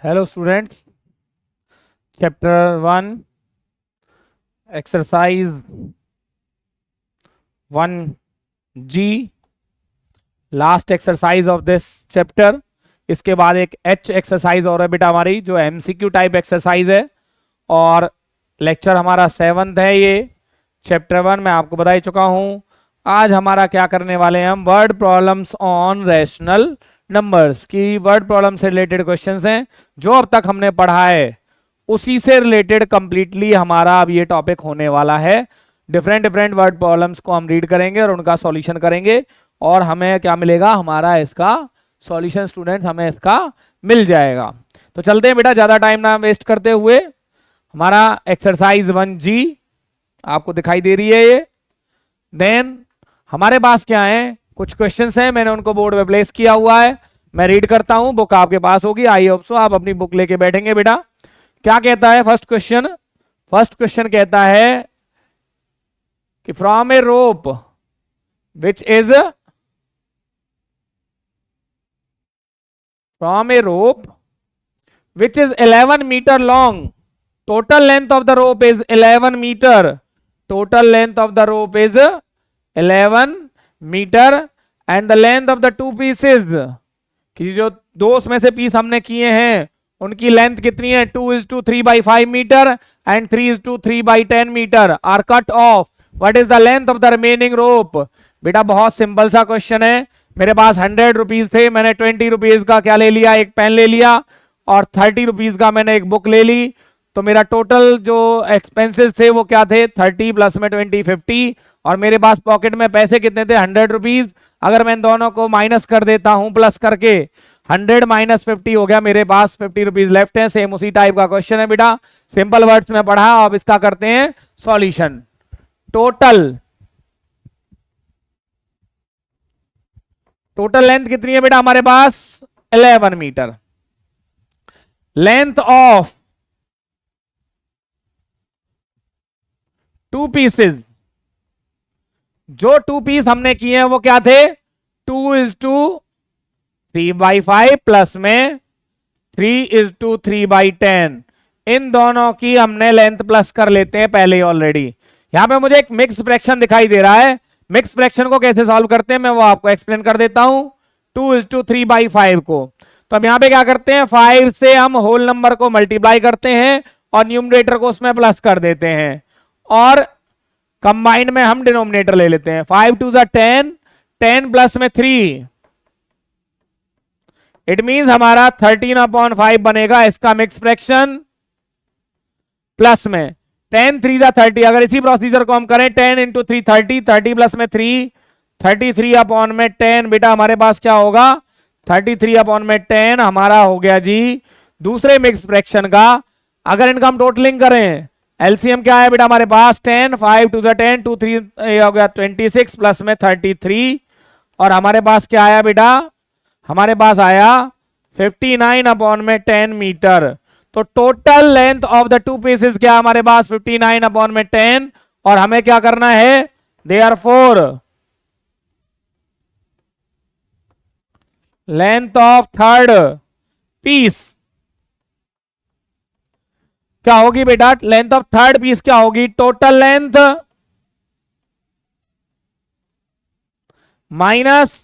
Hello students, chapter 1 exercise 1G last exercise of this chapter. इसके बाद एक H exercise और है बेटा हमारी, जो MCQ टाइप एक्सरसाइज है, और लेक्चर हमारा 7th है। ये चैप्टर 1 मैं आपको बता ही चुका हूं। आज हमारा क्या करने वाले हैं हम, word problems on rational numbers की वर्ड प्रॉब्लम से रिलेटेड क्वेश्चंस हैं। जो अब तक हमने पढ़ा है उसी से रिलेटेड कंप्लीटली हमारा अब ये टॉपिक होने वाला है। डिफरेंट डिफरेंट वर्ड प्रॉब्लम्स को हम रीड करेंगे और उनका सॉल्यूशन करेंगे, और हमें क्या मिलेगा, हमारा इसका सॉल्यूशन स्टूडेंट्स हमें इसका मिल जाएगा। तो चलते हैं बेटा, ज्यादा टाइम ना वेस्ट करते हुए। हमारा एक्सरसाइज 1G आपको दिखाई दे रही है ये। देन हमारे पास क्या है, कुछ क्वेश्चंस हैं, मैंने उनको बोर्ड पे प्लेस किया हुआ है। मैं रीड करता हूं, बुक आपके पास होगी, आई होप सो आप अपनी बुक लेके बैठेंगे बेटा। क्या कहता है फर्स्ट क्वेश्चन कहता है कि from a rope which is from a rope which is 11 metre long, total length of the rope is 11 meter, total length of the rope is 11 meter and the length of the two pieces, कि जो दो उसमें से piece हमने किए हैं उनकी length कितनी है, 2:3/5 metre and 3:3/10 metre are cut off, what is the length of the remaining rope. बेटा बहुत सिंपल सा क्वेश्चन है। मेरे पास 100 रुपीज थे, मैंने 20 रुपीज का क्या ले लिया, एक पेन ले लिया, और 30 रुपीज का मैंने एक बुक ले ली। तो मेरा टोटल जो एक्सपेंसेस थे वो क्या थे, 30 प्लस में 20 50, और मेरे पास पॉकेट में पैसे कितने थे, 100 रुपीज। अगर मैं इन दोनों को माइनस कर देता हूं प्लस करके, 100 माइनस 50 हो गया, मेरे पास 50 रुपीज लेफ्ट है। सेम उसी टाइप का क्वेश्चन है बेटा, सिंपल वर्ड्स में पढ़ा। अब इसका करते हैं सॉल्यूशन। टोटल लेंथ कितनी है बेटा हमारे पास, 11 metre. Length of two pieces, जो टू पीस हमने किए हैं वो क्या थे, 2:3/5 प्लस में 3:3/10। इन दोनों की हमने लेंथ प्लस कर लेते हैं पहले ही ऑलरेडी। यहां पे मुझे एक मिक्स फ्रैक्शन दिखाई दे रहा है, मिक्स फ्रैक्शन को कैसे सॉल्व करते हैं मैं वो आपको एक्सप्लेन कर देता हूं। 2:3/5 को, तो अब यहां पे क्या करते हैं, 5 से हम होल नंबर को मल्टीप्लाई करते हैं और न्यूमरेटर को उसमें प्लस कर देते हैं, और कंबाइंड में हम डिनोमिनेटर ले लेते हैं। 5 2 10, 10 प्लस में 3, इट मींस हमारा 13/5 बनेगा इसका मिक्स फ्रैक्शन, प्लस में 10 3 30। अगर इसी प्रोसीजर को हम करें, 10 × 3 30, 30 प्लस में 3, 33/10। बेटा हमारे पास क्या होगा, 33/10 हमारा हो गया जी दूसरे मिक्स फ्रैक्शन का। अगर इनका हम टोटलिंग करें, एलसीएम क्या है बेटा हमारे पास, 10, 5 2 10, 2 3 हो गया 26 प्लस में 33, और हमारे पास क्या आया बेटा, हमारे पास आया 59/10 मीटर। तो total length of the two pieces क्या हमारे पास, 59/10, और हमें क्या करना है, therefore length of third piece क्या होगी बेटा, लेंथ ऑफ थर्ड पीस क्या होगी, total length minus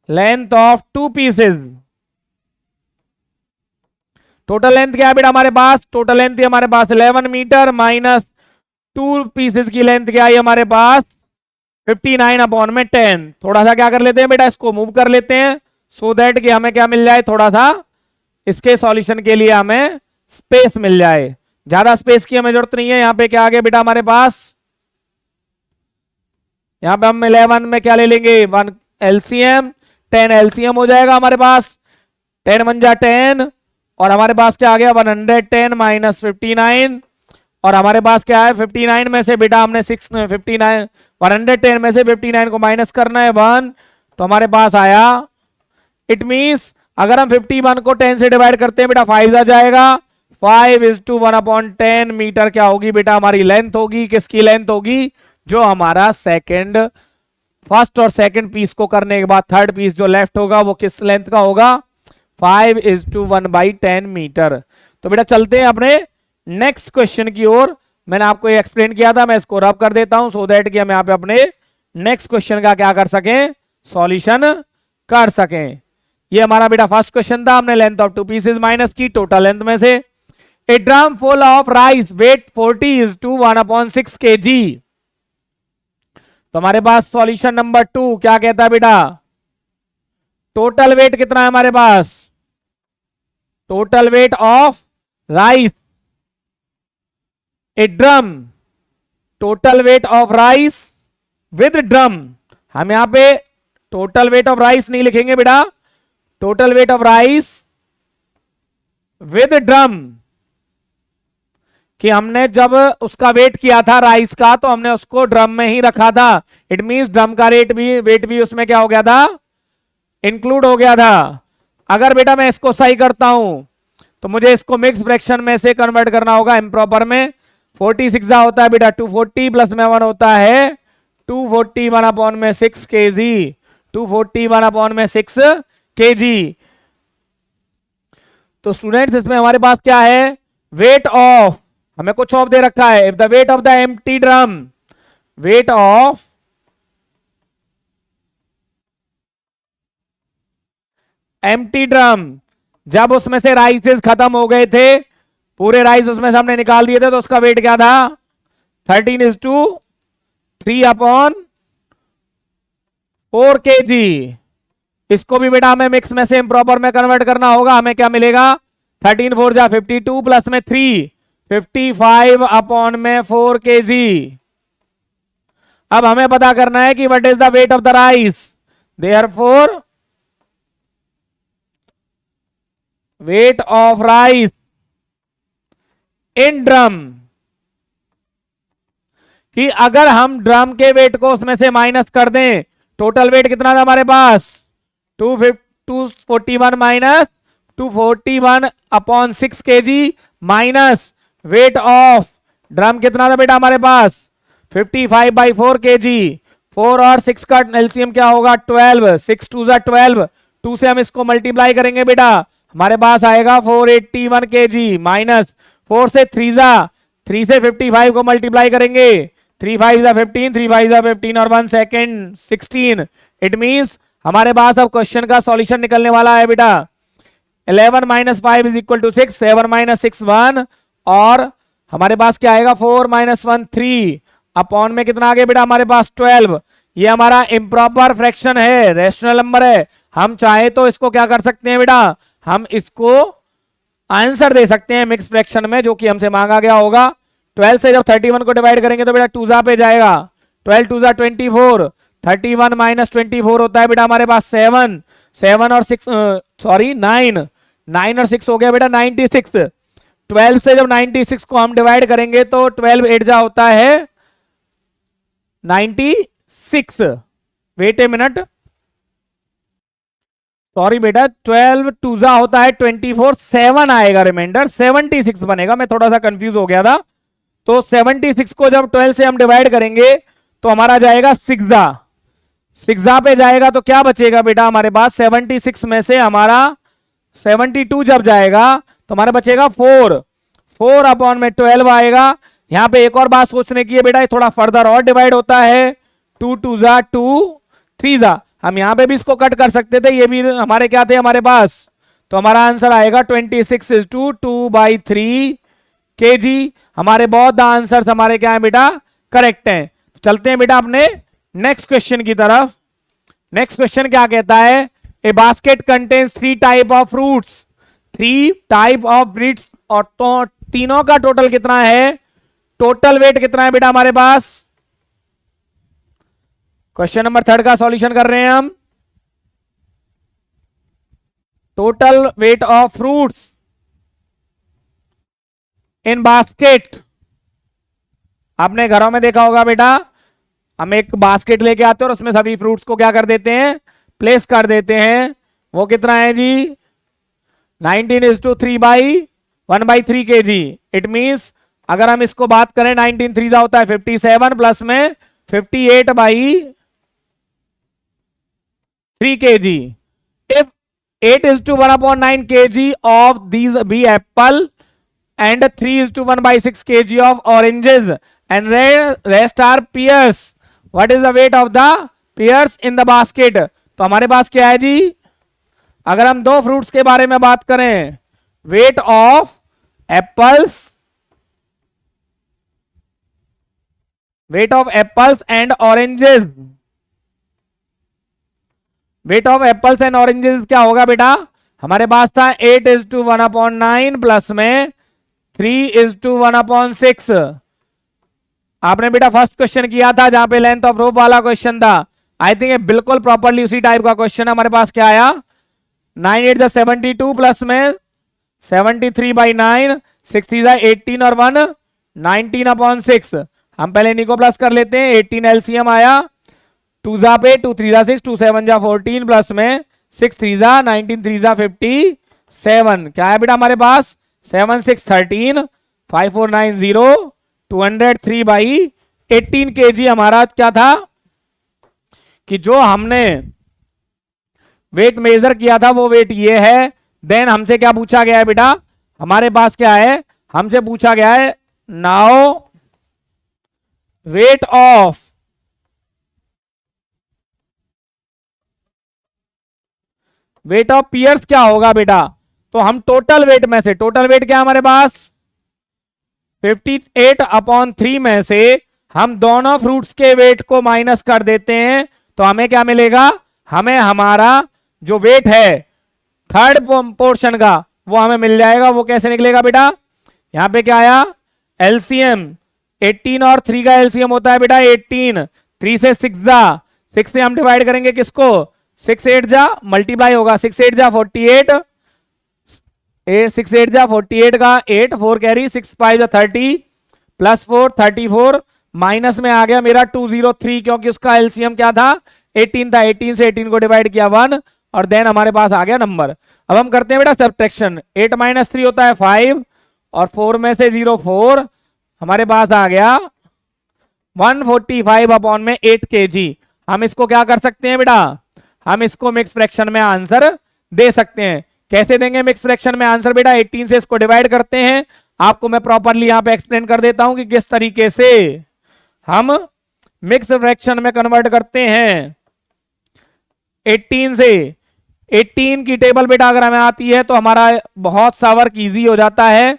length of two pieces. Total length क्या है बेटा हमारे पास, टोटल लेंथ हमारे पास 11 मीटर माइनस टू पीसेस की लेंथ क्या है हमारे पास, 59/10। थोड़ा सा क्या कर लेते हैं बेटा, इसको मूव कर लेते हैं सो दैट कि हमें क्या मिल जाए, थोड़ा सा इसके सॉल्यूशन के लिए हमें स्पेस मिल जाए। ज्यादा स्पेस की हमें जरूरत नहीं है। यहां पे क्या आ गया बेटा हमारे पास, यहां पे हम 11 में क्या ले लेंगे, 1 एलसीएम, 10 एलसीएम हो जाएगा हमारे पास, 10 1 जा 10, और हमारे पास क्या आ गया, 110 माइनस 59, और हमारे पास क्या है, 59 में से बेटा हमने 59 110 में से 59 को माइनस करना है 1, तो हमारे पास आया, इट मींस अगर हम 51 को 10 से डिवाइड करते हैं बेटा 5 आ जाएगा, 5:1/10 मीटर क्या होगी बेटा हमारी लेंथ होगी, किसकी लेंथ होगी, जो हमारा सेकंड फर्स्ट और सेकंड पीस को करने के बाद थर्ड पीस जो लेफ्ट होगा वो किस लेंथ का होगा, 5:1/10 मीटर। तो बेटा चलते हैं अपने नेक्स्ट क्वेश्चन की ओर। मैंने आपको ये एक्सप्लेन किया था, मैं इसको रब कर देता हूं सो दैट कि हम यहाँ पे अपने नेक्स्ट क्वेश्चन का क्या कर सकें, सॉल्यूशन कर सकें। ये हमारा बेटा फर्स्ट क्वेश्चन था, हमने लेंथ ऑफ 2 पीसेस माइनस की टोटल लेंथ में से। A drum full of rice weight 40:1/6 kg। तो हमारे पास सॉल्यूशन नंबर 2 क्या कहता है बेटा, टोटल वेट कितना है हमारे पास, total weight of rice, a drum, total weight of rice with drum. हम यहां पे टोटल वेट ऑफ राइस नहीं लिखेंगे बेटा, total weight of rice with drum, कि हमने जब उसका वेट किया था राइस का तो हमने उसको ड्रम में ही रखा था। इट मींस ड्रम का वेट भी उसमें क्या हो गया था, इंक्लूड हो गया था। अगर बेटा मैं इसको सही करता हूं तो मुझे इसको मिक्स फ्रैक्शन में से कन्वर्ट करना होगा इम्प्रॉपर में। 46 होता है बेटा 240 प्लस में 1 होता है 240 1/6 kg, 240 1/6 kg। तो स्टूडेंट्स इसमें हमारे पास क्या है, वेट ऑफ, हमें कुछ ऑफ दे रखा है, if the weight of the empty drum, weight of empty drum, जब उसमें से राइसेस खत्म हो गए थे, पूरे राइस उसमें से हमने निकाल दिए थे, तो उसका वेट क्या था 13:3/4 kg। इसको भी बेटा हमें मिक्स में से इम्प्रॉपर में कन्वर्ट करना होगा। हमें क्या मिलेगा, 13 4 जा 52 प्लस में 3 55/4 kg। अब हमें पता करना है कि what is the weight of the rice, therefore wait of rice in drum, कि अगर हम ड्रम के वेट को उसमें से माइनस कर दें, टोटल वेट कितना था हमारे पास 241 minus 241/6 kg minus weight of drum कितना था बेटा हमारे पास 55/4 kg। 4 और 6 का एलसीएम क्या होगा 12, 6 2 जा 12, 2 से हम इसको मल्टीप्लाई करेंगे बेटा, हमारे पास आएगा 481 kg माइनस 4 से 3 जा 3 से 55 को मल्टीप्लाई करेंगे, 3 5 जा 15, 3 5 जा 15 और 1 सेकेंड 16। इट मींस हमारे पास अब क्वेश्चन का सॉल्यूशन निकलने वाला है बेटा 11 - 5 = 6, 7 - 6 1, और हमारे पास क्या आएगा 4 - 1 3, अपॉन में कितना आ गया बेटा हमारे पास 12। ये हमारा इम्प्रॉपर फ्रैक्शन है, रेशनल नंबर है। हम चाहे तो इसको क्या कर सकते हैं बेटा, हम इसको आंसर दे सकते हैं मिक्स फ्रैक्शन में, जो कि हमसे मांगा गया होगा। 12 से जब 31 को डिवाइड करेंगे तो बेटा 2 जा पे जाएगा, 12 2 जा 24, 31 - 24 होता है बेटा हमारे पास 7, 7 और 6 सॉरी 9, 9 और 6 हो गया बेटा 96। 12 से जब 96 को हम डिवाइड करेंगे तो 12 8 जा होता है 96। वेट ए मिनट, सॉरी बेटा 12 2 जा होता है 24, 7 आएगा रिमाइंडर, 76 बनेगा, मैं थोड़ा सा कंफ्यूज हो गया था। तो 76 को जब 12 से हम डिवाइड करेंगे तो हमारा जाएगा 6 जा, 6 जा पे जाएगा तो क्या बचेगा बेटा हमारे पास 76 में से हमारा 72 जब जाएगा तो हमारा बचेगा 4, 4/12 आएगा। यहां पे एक और बात सोचने की है बेटा, थोड़ा फर्दर और डिवाइड होता है, 2 2 जा 2, 3 जा, हम यहां पे भी इसको कट कर सकते थे, ये भी हमारे क्या थे हमारे पास, तो हमारा आंसर आएगा 26 = 2/3 kg। हमारे बहुत द आंसर्स हमारे क्या है बेटा करेक्ट हैं। चलते हैं बेटा अपने नेक्स्ट क्वेश्चन की तरफ। नेक्स्ट क्वेश्चन क्या कहता है, ए basket contains 3 type of fruits, 3 type of fruits, और तो तीनों का टोटल कितना है, टोटल वेट कितना है बेटा हमारे पास। क्वेश्चन नंबर 3 का सॉल्यूशन कर रहे हैं हम। Total weight of fruits in basket, आपने घरों में देखा होगा बेटा, हम एक बास्केट लेके आते हैं और उसमें सभी फ्रूट्स को क्या कर देते हैं, प्लेस कर देते हैं। वो कितना है जी 19:3/1/3 kg। इट मींस अगर हम इसको बात करें 19 3 होता है 57 प्लस में 58/3 3 kg. If 8:1/9 kg of these be apple and 3:1/6 kg of oranges and rest are pears, what is the weight of the pears in the basket? तो हमारे पास क्या है जी, अगर हम दो फ्रूट्स के बारे में बात करें, weight of apples, weight of apples and oranges, weight of apples and oranges क्या होगा बेटा, हमारे पास था 8:1/9 प्लस में 3:1/6. आपने बेटा फर्स्ट क्वेश्चन किया था जहां पे लेंथ ऑफ रोप वाला क्वेश्चन था. आई थिंक ये बिल्कुल प्रॉपरली उसी टाइप का क्वेश्चन है. हमारे पास क्या आया, 9 8 72 प्लस में 73/9, 6 3 18 और 1 19/6. हम पहले इन्हीं को प्लस कर लेते हैं. 18 एलसीएम आया, 2 पे 2 3 6, 2 7 14 प्लस में 6 3 19 3 57. क्या है बेटा हमारे पास, 7 6 13, 5 4 9 0, 203/18 kg हमारा क्या था कि जो हमने वेट मेजर किया था वो वेट ये है. देन हमसे क्या पूछा गया है बेटा, हमारे पास क्या है, हमसे पूछा गया है नाउ वेट ऑफ पियर्स क्या होगा बेटा. तो हम टोटल वेट में से, टोटल वेट क्या हमारे पास 58/3 में से हम दोनों फ्रूट्स के वेट को माइनस कर देते हैं. तो हमें क्या मिलेगा, हमें हमारा जो वेट है थर्ड पोर्शन का वो हमें मिल जाएगा. वो कैसे निकलेगा बेटा, यहां पे क्या आया, एलसीएम 18 और 3 का एलसीएम होता है बेटा 18, 3 से 6 से हम डिवाइड करेंगे किसको, 6 8 मल्टीप्लाई होगा, 6 8 48, 6 8 48 का 8, 4 कैरी, 6 5 30 प्लस 4 34, माइनस में आ गया मेरा 203 क्योंकि उसका एलसीएम क्या था 18 था. 18 से 18 को डिवाइड किया 1 और देन हमारे पास आ गया नंबर. अब हम करते हैं बेटा सब्ट्रैक्शन. 8 - 3 होता है 5 और 4 में से 0 4, हमारे पास आ गया 145/8 kg. हम इसको क्या कर सकते हैं बेटा, हम इसको मिक्स फ्रैक्शन में आंसर दे सकते हैं. कैसे देंगे मिक्स फ्रैक्शन में आंसर बेटा, 18 से इसको डिवाइड करते हैं. आपको मैं प्रॉपरली यहां पे एक्सप्लेन कर देता हूं कि किस तरीके से हम मिक्स फ्रैक्शन में कन्वर्ट करते हैं. 18 से 18 की टेबल बेटा अगर हमें आती है तो हमारा बहुत सा वर्क इजी हो जाता है.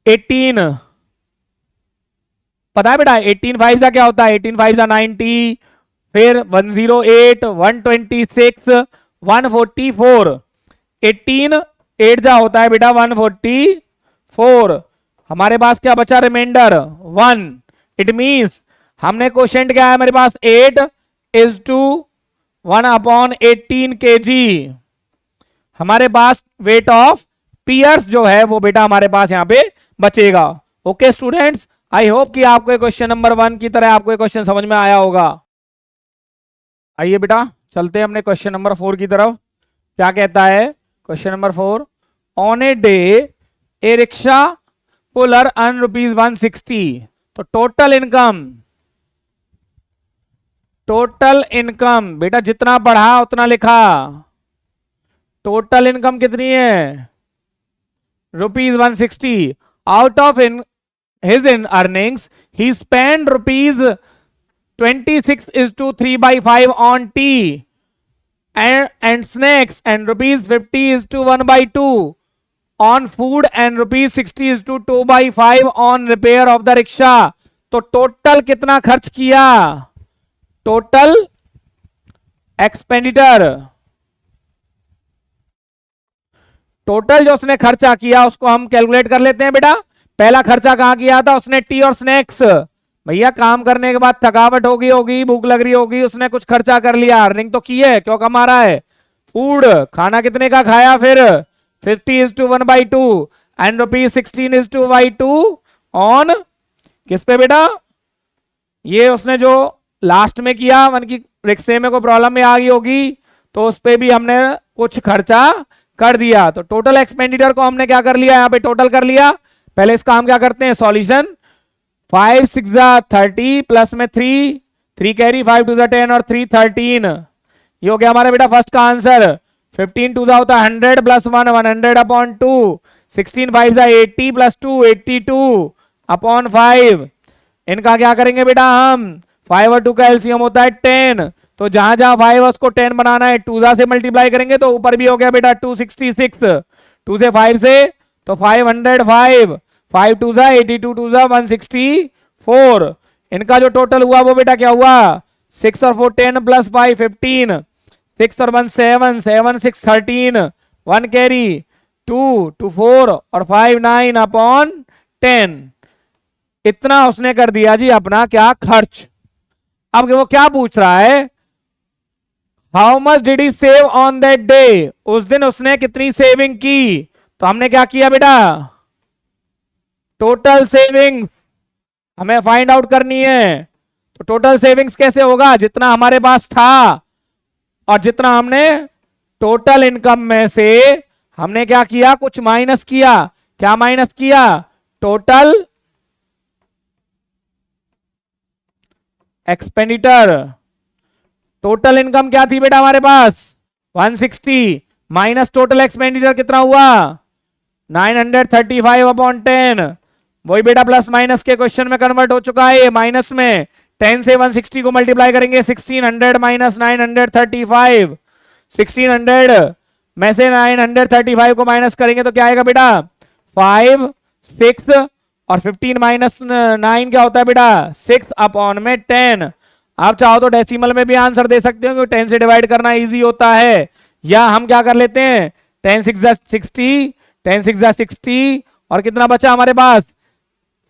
18 पता है बेटा, 18 5 का क्या होता है, 18 5 90, फिर 108, 126, 144, 18 8 जा होता है बेटा 144. हमारे पास क्या बचा रिमाइंडर 1. इट मींस हमने क्वेश्चन क्या है हमारे पास 8:1/18 kg. हमारे पास वेट ऑफ पियर्स जो है वो बेटा हमारे पास यहां पे बचेगा. ओके स्टूडेंट्स, आई होप कि आपको क्वेश्चन नंबर 1 की तरह आपको क्वेश्चन समझ में आया होगा. आइए बेटा चलते हैं अपने क्वेश्चन नंबर 4 की तरफ. क्या कहता है question number 4, on a day A rickshaw puller earn ₹160. तो टोटल इनकम बेटा जितना पढ़ा उतना लिखा. टोटल इनकम कितनी है ₹160. Out of his earnings he spent ₹26:3/5 on tea and snacks and ₹50:1/2 on food and ₹60:2/5 on repair of the rickshaw. तो total कितना खर्च किया, टोटल एक्सपेंडिचर, टोटल जो उसने खर्चा किया उसको हम कैलकुलेट कर लेते हैं बेटा. पहला खर्चा कहां किया था उसने, टी और स्नैक्स. भैया काम करने के बाद थकावट होगी, भूख लग रही होगी, उसने कुछ खर्चा कर लिया, अर्निंग तो की है, क्यों कमा रहा है, फूड. खाना कितने का खाया, फिर 50:1/2 एंड ₹16:2/2 ऑन किस पे बेटा, ये उसने जो लास्ट में किया, मन की रिक्शे में कोई प्रॉब्लम में आ गई होगी तो उस पे भी हमने कुछ खर्चा कर दिया. तो टोटल एक्सपेंडिचर को हमने क्या कर लिया, यहाँ पे टोटल कर लिया. पहले इसका हम क्या करते हैं सॉल्यूशन, 5 6 30 प्लस में 3 कैरी, 5 2 10 और 3 13. ये हो गया हमारा बेटा फर्स्ट का आंसर। 15 टू जा होता है 100 प्लस 1 100 अपॉन 2, 16 5 जा 80 प्लस 2 82 अपॉन 5। इनका क्या करेंगे बेटा हम, 5 और 2 का एलसीएम होता है 10, तो जहां जहां 5 है उसको 10 बनाना है, 2 से मल्टीप्लाई करेंगे तो ऊपर भी हो गया बेटा 266, 2 से 5 से तो 505, 5 2 जा 82 2 जा 164। इनका जो टोटल हुआ वो बेटा क्या हुआ, 6 और 4 10 प्लस 5 15, 6 और 1 7 7 6 13, 1 कैरी 2 2 4 और 5 9 अपॉन 10। इतना उसने कर दिया जी अपना क्या खर्च। अब वो क्या पूछ रहा है, how much did he save on that day, उस दिन उसने कितनी सेविंग की। तो हमने क्या किया बेटा, टोटल सेविंग्स हमें फाइंड आउट करनी है। तो टोटल सेविंग्स कैसे होगा, जितना हमारे पास था और जितना हमने टोटल इनकम में से हमने क्या किया, कुछ माइनस किया। क्या माइनस किया, टोटल एक्सपेंडिचर। टोटल इनकम क्या थी बेटा हमारे पास 160 माइनस टोटल एक्सपेंडिचर कितना हुआ 935 अपॉन 10। वही बेटा प्लस माइनस के क्वेश्चन में कन्वर्ट हो चुका है ये माइनस में। 10 से 160 को मल्टीप्लाई करेंगे 1600 माइनस 935, 1600 में से 935 को माइनस करेंगे तो क्या आएगा बेटा 5 6 और 15 माइनस 9 क्या होता है बेटा 6 अपॉन में 10। आप चाहो तो डेसिमल में भी आंसर दे सकते हो क्योंकि 10 से डिवाइड करना इजी होता है, या हम क्या कर लेते हैं 10 6 जा 60, 10 6 जा 60 और कितना बचा हमारे पास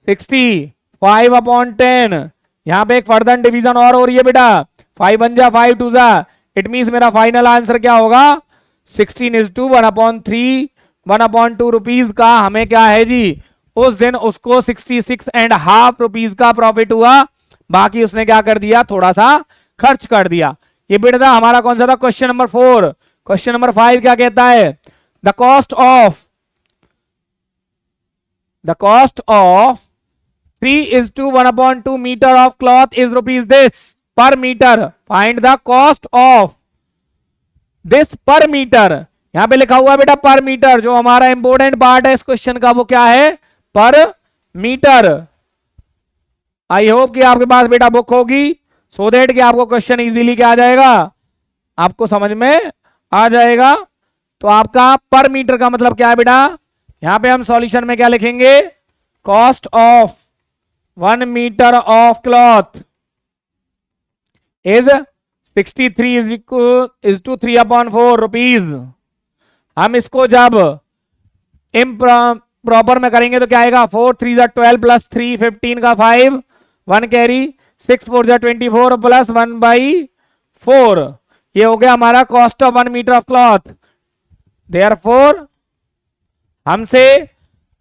65 अपॉन 10। यहाँ पे एक फर्दर डिवीजन और हो रही है बेटा, 5 1 जा 5 2 जा, इट मींस मेरा फाइनल आंसर क्या होगा 16:1 अपॉन 3 1/2 रुपीज का हमें क्या है जी, उस दिन उसको 66.5 रुपीज का प्रॉफिट हुआ। बाकी उसने क्या कर दिया, थोड़ा सा खर्च कर दिया। ये बेटा था हमारा कौन सा था, क्वेश्चन नंबर 4। क्वेश्चन नंबर 5 क्या कहता है, the cost of 3:1/2 metre of cloth is rupees this per metre, find the cost of this per metre. यहां पे लिखा हुआ है बेटा पर मीटर, जो हमारा इंपोर्टेंट पार्ट है इस क्वेश्चन का वो क्या है पर मीटर। आई होप कि आपके पास बेटा बुक होगी सो दैट कि आपको क्वेश्चन इजीली क्या आ जाएगा, आपको समझ में आ जाएगा। तो आपका पर मीटर का मतलब क्या है बेटा, यहां पे हम सॉल्यूशन में क्या लिखेंगे, cost of 1 metre of cloth is 63:3/4 rupees. हम इसको जब प्रॉपर में करेंगे तो क्या आएगा 4 3 जा 12 प्लस 3 15 का 5 1 कैरी 6 4 जा 24 प्लस 1/4। ये हो गया हमारा cost of 1 metre of cloth. Therefore हमसे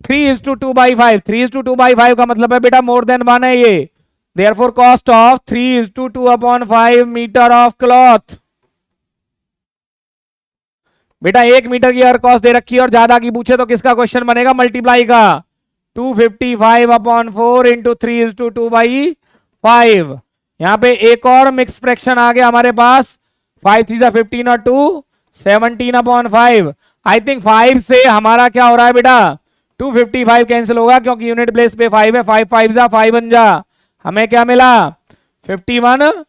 3:2/5, 3:2/5 का मतलब है बेटा मोर देन 1 है ये। Therefore cost of 3:2/5 metre of cloth. बेटा 1 मीटर की अगर कॉस्ट दे रखी है और ज्यादा की पूछे तो किसका क्वेश्चन बनेगा, मल्टीप्लाई का। 255/4 इंटू 3:2/5। यहां पे एक और मिक्स फ्रैक्शन आ गया हमारे पास, 5 3 जा 15 और 2 17/5। आई थिंक 5 से हमारा क्या हो रहा है बेटा 255 कैंसिल होगा क्योंकि यूनिट प्लेस पे 5 है। 5 5 जा 5 1 जा, हमें क्या मिला 51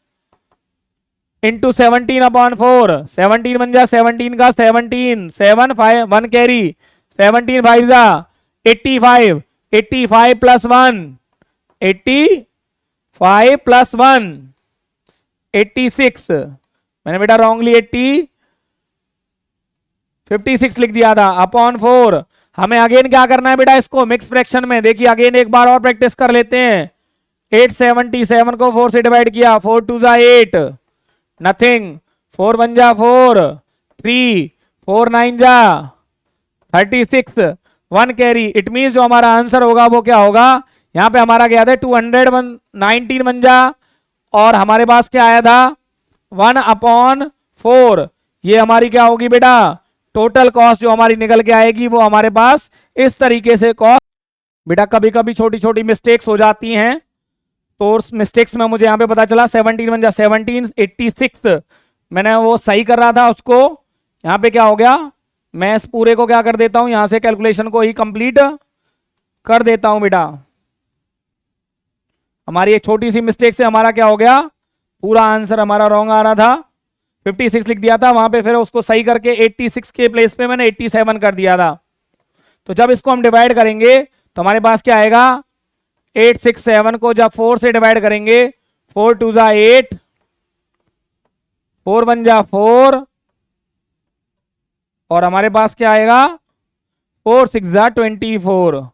इंटू 17/4। 17 1 जा 17 का 17 7 5 1 कैरी 17 5 जा 85, 85 प्लस 1 85 प्लस 1 86। मैंने बेटा रॉन्गली 56 लिख दिया था अपॉन 4। हमें अगेन क्या करना है बेटा, इसको मिक्स फ्रैक्शन में देखिए अगेन एक बार और प्रैक्टिस कर लेते हैं। 877 को 4 से डिवाइड किया, 4 2 जा 8 नथिंग, 4 1 जा 4 3 4 9 जा 36 1 कैरी। इट मीन जो हमारा आंसर होगा वो क्या होगा, यहां पे हमारा क्या था 219 1 जा और हमारे पास क्या आया था 1/4। ये हमारी क्या होगी बेटा टोटल कॉस्ट जो हमारी निकल के आएगी वो हमारे पास इस तरीके से कॉस्ट। बेटा कभी कभी छोटी छोटी मिस्टेक्स हो जाती हैं तो उस मिस्टेक्स में मुझे यहाँ पे पता चला 17 1 जा 17 86 मैंने वो सही कर रहा था उसको, यहाँ पे क्या हो गया, मैं इस पूरे को क्या कर देता हूं, यहां से कैलकुलेशन को ही कंप्लीट कर देता हूं बेटा। हमारी एक छोटी सी मिस्टेक से हमारा क्या हो गया, पूरा आंसर हमारा रॉन्ग आ रहा था, 56 लिख दिया था वहां पे, फिर उसको सही करके 86 के प्लेस पे मैंने 87 कर दिया था। तो जब इसको हम डिवाइड करेंगे तो हमारे पास क्या आएगा, 867 को जब 4 से डिवाइड करेंगे, 4 2 जा 8, 4 1 जा 4, और हमारे पास क्या आएगा, 4 6 जा 24।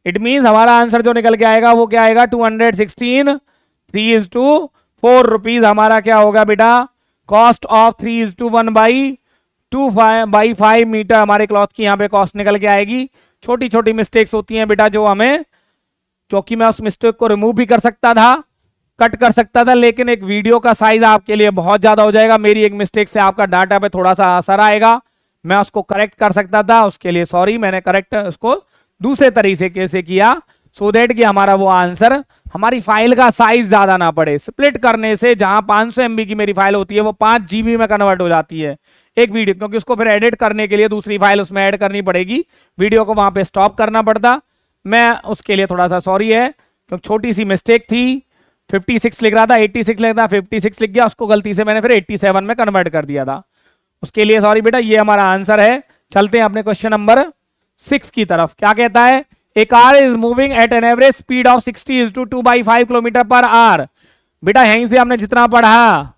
इट मीन्स हमारा आंसर जो निकल के आएगा वो क्या आएगा, 216, 3:4 रुपीज हमारा क्या होगा बेटा, कॉस्ट ऑफ 3:1 बाई 2/5 मीटर हमारे क्लॉथ की यहाँ पे कॉस्ट निकल के आएगी। छोटी छोटी मिस्टेक्स होती हैं बेटा जो हमें, क्योंकि मैं उस मिस्टेक को रिमूव भी कर सकता था, कट कर सकता था, लेकिन एक वीडियो का साइज आपके लिए बहुत ज्यादा हो जाएगा, मेरी एक मिस्टेक से आपका डाटा पे थोड़ा सा असर आएगा, मैं उसको करेक्ट कर सकता था, उसके लिए सॉरी, मैंने करेक्ट उसको दूसरे तरीके से किया, सो दैट कि हमारा वो आंसर, हमारी फाइल का साइज ज्यादा ना पड़े। स्प्लिट करने से जहां 500 MB की मेरी फाइल होती है वो 5 GB में कन्वर्ट हो जाती है एक वीडियो, क्योंकि उसको फिर एडिट करने के लिए दूसरी फाइल उसमें ऐड करनी पड़ेगी, वीडियो को वहां पे स्टॉप करना पड़ता, मैं उसके लिए थोड़ा सा सॉरी है, क्योंकि छोटी सी मिस्टेक थी, 56 लिख रहा था 86 लिख रहा था, 56 लिख गया, उसको गलती से मैंने फिर 87 में कन्वर्ट कर दिया था, उसके लिए सॉरी बेटा। ये हमारा आंसर है। चलते हैं अपने क्वेश्चन नंबर 6 की तरफ। क्या कहता है, a car is moving at an average speed of 60:2/5 kilometre per hour. बेटा यहीं से हमने जितना पढ़ा,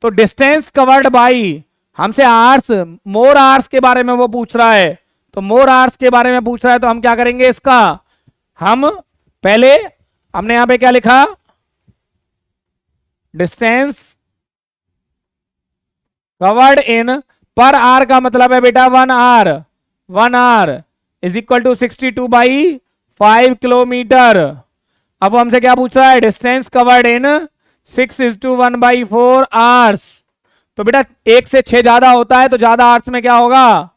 तो डिस्टेंस कवर्ड बाई, हमसे आवर्स, मोर आवर्स के बारे में वो पूछ रहा है, तो मोर आवर्स के बारे में पूछ रहा है, तो हम क्या करेंगे इसका, हम पहले हमने यहां पे क्या लिखा, डिस्टेंस कवर्ड इन, पर आर का मतलब है बेटा 1 R, 1 R is equal to 62/5 kilometre. अब हमसे क्या पूछ रहा है, डिस्टेंस कवर्ड इन 6:1/4 आवर्स। तो बेटा 1 से 6 ज्यादा होता है, तो ज्यादा आवर्स में क्या होगा,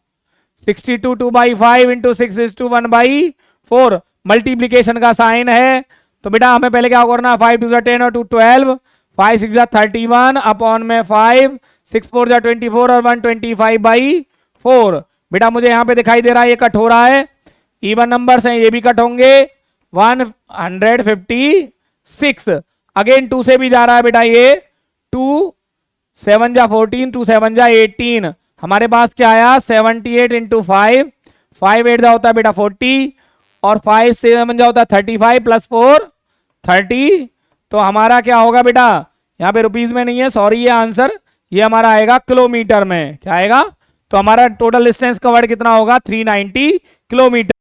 62/5 इंटू 6:1/4, मल्टीप्लीकेशन का साइन है, तो बेटा हमें पहले क्या करना, 5 2 10 और 2 12, 5 6 31 अपॉन में 5, 6 4 24 और 125/4। बेटा मुझे यहां पे दिखाई दे रहा है ये कट हो रहा है, इवन नंबर्स हैं ये भी कट होंगे, 156, अगेन 2 से भी जा रहा है बेटा ये, 2 7 जा 14, 2 7 जा 18, हमारे पास क्या आया 78 इंटू 5, 5 8 जा होता है बेटा 40, और 5 7 जा होता है 35 प्लस 4 30, तो हमारा क्या होगा बेटा, यहाँ पे रुपीज में नहीं है सॉरी, ये आंसर ये हमारा आएगा किलोमीटर में, क्या आएगा, तो हमारा टोटल डिस्टेंस कवर्ड कितना होगा 390 किलोमीटर।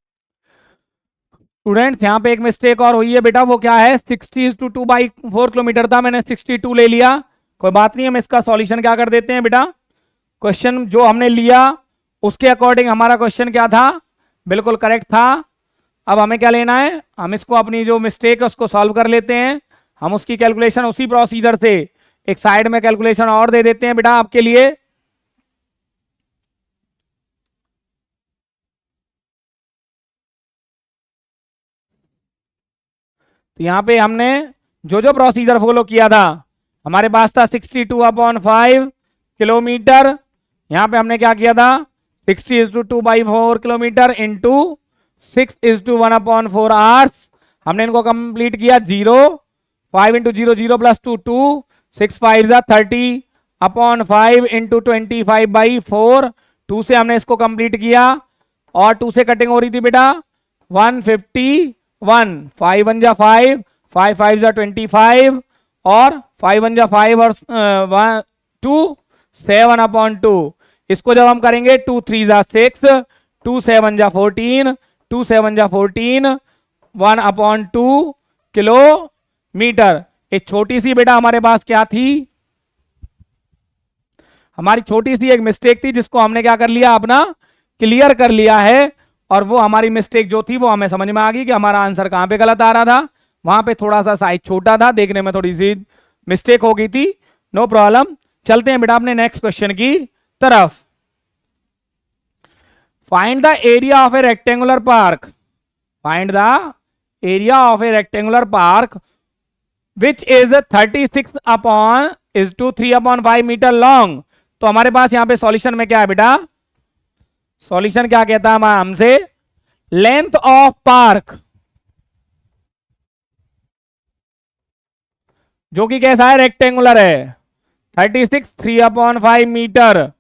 स्टूडेंट्स यहाँ पे एक मिस्टेक और हुई है बेटा, वो क्या है, 60:2/4 किलोमीटर था, मैंने 62 ले लिया, कोई बात नहीं, हम इसका सॉल्यूशन क्या कर देते हैं बेटा, क्वेश्चन जो हमने लिया उसके अकॉर्डिंग हमारा क्वेश्चन क्या था, बिल्कुल करेक्ट था। अब हमें क्या लेना है, हम इसको अपनी जो मिस्टेक है उसको सॉल्व कर लेते हैं, हम उसकी कैलकुलेशन उसी प्रोसीजर से एक साइड में कैलकुलेशन और दे देते हैं बेटा आपके लिए। तो यहां पे हमने जो जो प्रोसीजर फॉलो किया था, हमारे पास था 62/5 किलोमीटर, यहां पे हमने क्या किया था 60:2/4 किलोमीटर इंटू 6:1/4 आवर्स, हमने इनको कंप्लीट किया 0, 5 इंटू 0 0 प्लस 2 2, 6 5 30 अपॉन 5 इंटू 25/4, 2 से हमने इसको कंप्लीट किया, और 2 से कटिंग हो रही थी बेटा 151, 5 1 जा 5, 5 5 जा 25, और 5 1 जा 5 और 2 7/2, इसको जब हम करेंगे 2 3 जा 6, 2 7 जा 14, 2 7 जा 14, 1/2 किलोमीटर। एक छोटी सी बेटा हमारे पास क्या थी, हमारी छोटी सी एक मिस्टेक थी जिसको हमने क्या कर लिया, अपना क्लियर कर लिया है, और वो हमारी मिस्टेक जो थी वो हमें समझ में आ गई कि हमारा आंसर कहां पे गलत आ रहा था, वहां पे थोड़ा सा साइज छोटा था, देखने में थोड़ी सी मिस्टेक हो गई थी, नो प्रॉब्लम। चलते हैं बेटा अपने नेक्स्ट क्वेश्चन की तरफ। Find the area of a rectangular park, find the area of a rectangular park which is 36 upon is to 3/5 metre long. तो हमारे पास यहां पे सॉल्यूशन में क्या है बेटा, सॉल्यूशन क्या कहता है हमसे, लेंथ ऑफ पार्क जो कि कैसा है, रेक्टेंगुलर है, 36 3/5 मीटर,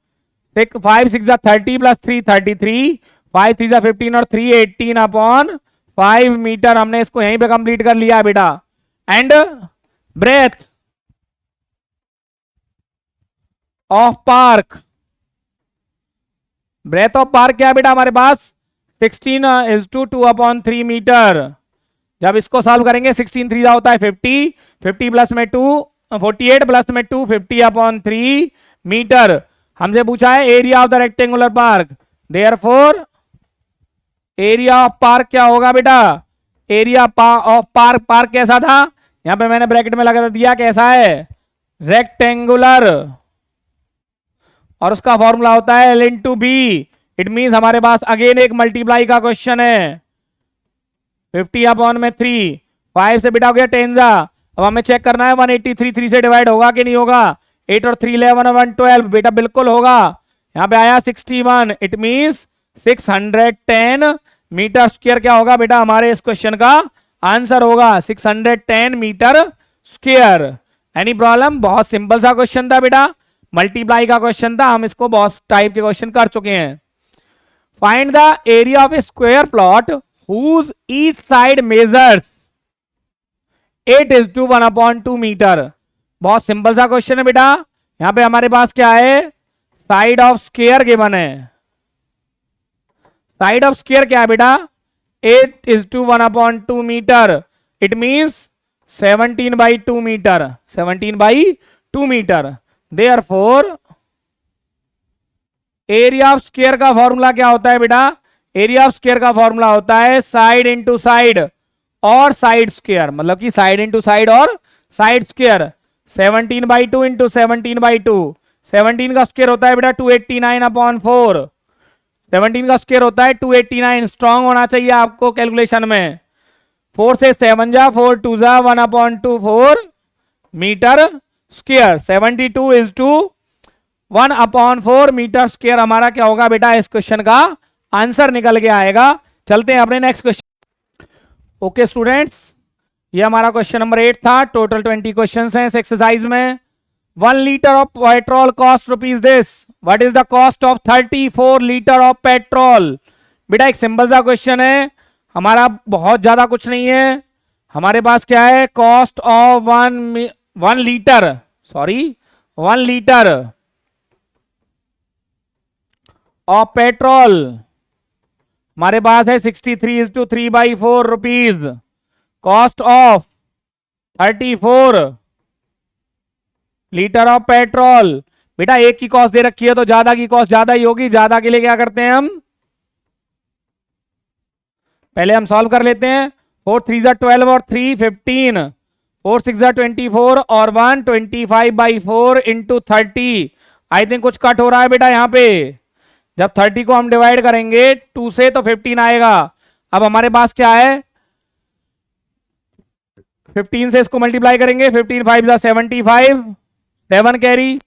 5 6 30 प्लस 3 33, 5 3 15 और 3 18/5 मीटर। हमने इसको यहीं पे कंप्लीट कर लिया बेटा। And breadth of park, breadth of park क्या है बेटा हमारे पास, 16:2/3 मीटर। जब इसको सॉल्व करेंगे 16 3 होता है 50, 50 प्लस में 2 48 प्लस में 2 50/3 मीटर। हमसे पूछा है area of the rectangular park, therefore area of park क्या होगा बेटा, एरिया ऑफ पार्क, पार्क कैसा था, यहां पे मैंने ब्रैकेट में लगा दिया कैसा है, रेक्टेंगुलर, और उसका फॉर्मूला होता है L into B. It means हमारे पास अगेन एक मल्टीप्लाई का क्वेश्चन है, 50/3, 5 से बेटा हो गया 10 जा। अब हमें चेक करना है 183 3 से डिवाइड होगा कि नहीं होगा, 8 और 3 11 और 1 12 बेटा बिल्कुल होगा। यहां पे आया 61, इट मींस 610 मीटर स्क्वायर क्या होगा बेटा हमारे इस क्वेश्चन का आंसर होगा 610 मीटर स्क्वायर। एनी प्रॉब्लम, बहुत सिंपल सा क्वेश्चन था बेटा, मल्टीप्लाई का क्वेश्चन था, हम इसको बहुत टाइप के क्वेश्चन कर चुके हैं। Find the area of a square plot whose each side measures 8:1/2 metre. बहुत सिंपल सा क्वेश्चन है बेटा। यहां पे हमारे पास क्या है, साइड ऑफ स्क्वायर गिवन है, साइड ऑफ स्क्वायर क्या है बेटा, 8:1/2 metre, it means 17/2 metre, 17/2 metre. Therefore area of square का फॉर्मूला क्या होता है बेटा, एरिया ऑफ स्क्वायर का फॉर्मूला होता है साइड इंटू साइड और साइड स्क्वायर, मतलब कि साइड इंटू साइड और साइड स्क्वायर। 17/2 इंटू 17/2, 17 का स्क्वायर होता है बेटा 289/4, 17 का स्क्वायर होता है 289, स्ट्रांग होना चाहिए आपको कैलकुलेशन में। 4 से 7 जा 4 2 जा 1/2 मीटर स्क्वायर, 72:1/4 मीटर स्क्वायर हमारा क्या होगा बेटा इस क्वेश्चन का आंसर निकल के आएगा। चलते हैं अपने नेक्स्ट क्वेश्चन। ओके स्टूडेंट्स, ये हमारा क्वेश्चन नंबर 8 था। टोटल 20 क्वेश्चंस हैं इस एक्सरसाइज में। 1 litre of petrol cost rupees this, what is the cost of 34 litre of petrol. बेटा एक सिंपल सा क्वेश्चन है, हमारा बहुत ज्यादा कुछ नहीं है। हमारे पास क्या है, cost of 1 litre of petrol हमारे पास है 63:3/4 rupees. Cost of 34 litre of petrol, बेटा एक की कॉस्ट दे रखी है तो ज्यादा की कॉस्ट ज्यादा ही होगी। ज्यादा के लिए क्या करते हैं हम, पहले हम सॉल्व कर लेते हैं। 4 3 12 और 3 15, 4 6 24 और 1 25/4 इंटू 30। आई थिंक कुछ कट हो रहा है बेटा यहाँ पे। जब 30 को हम डिवाइड करेंगे 2 से तो 15 आएगा। अब हमारे पास क्या है, 15 से इसको मल्टीप्लाई करेंगे, 15 5 75, 7 कैरी,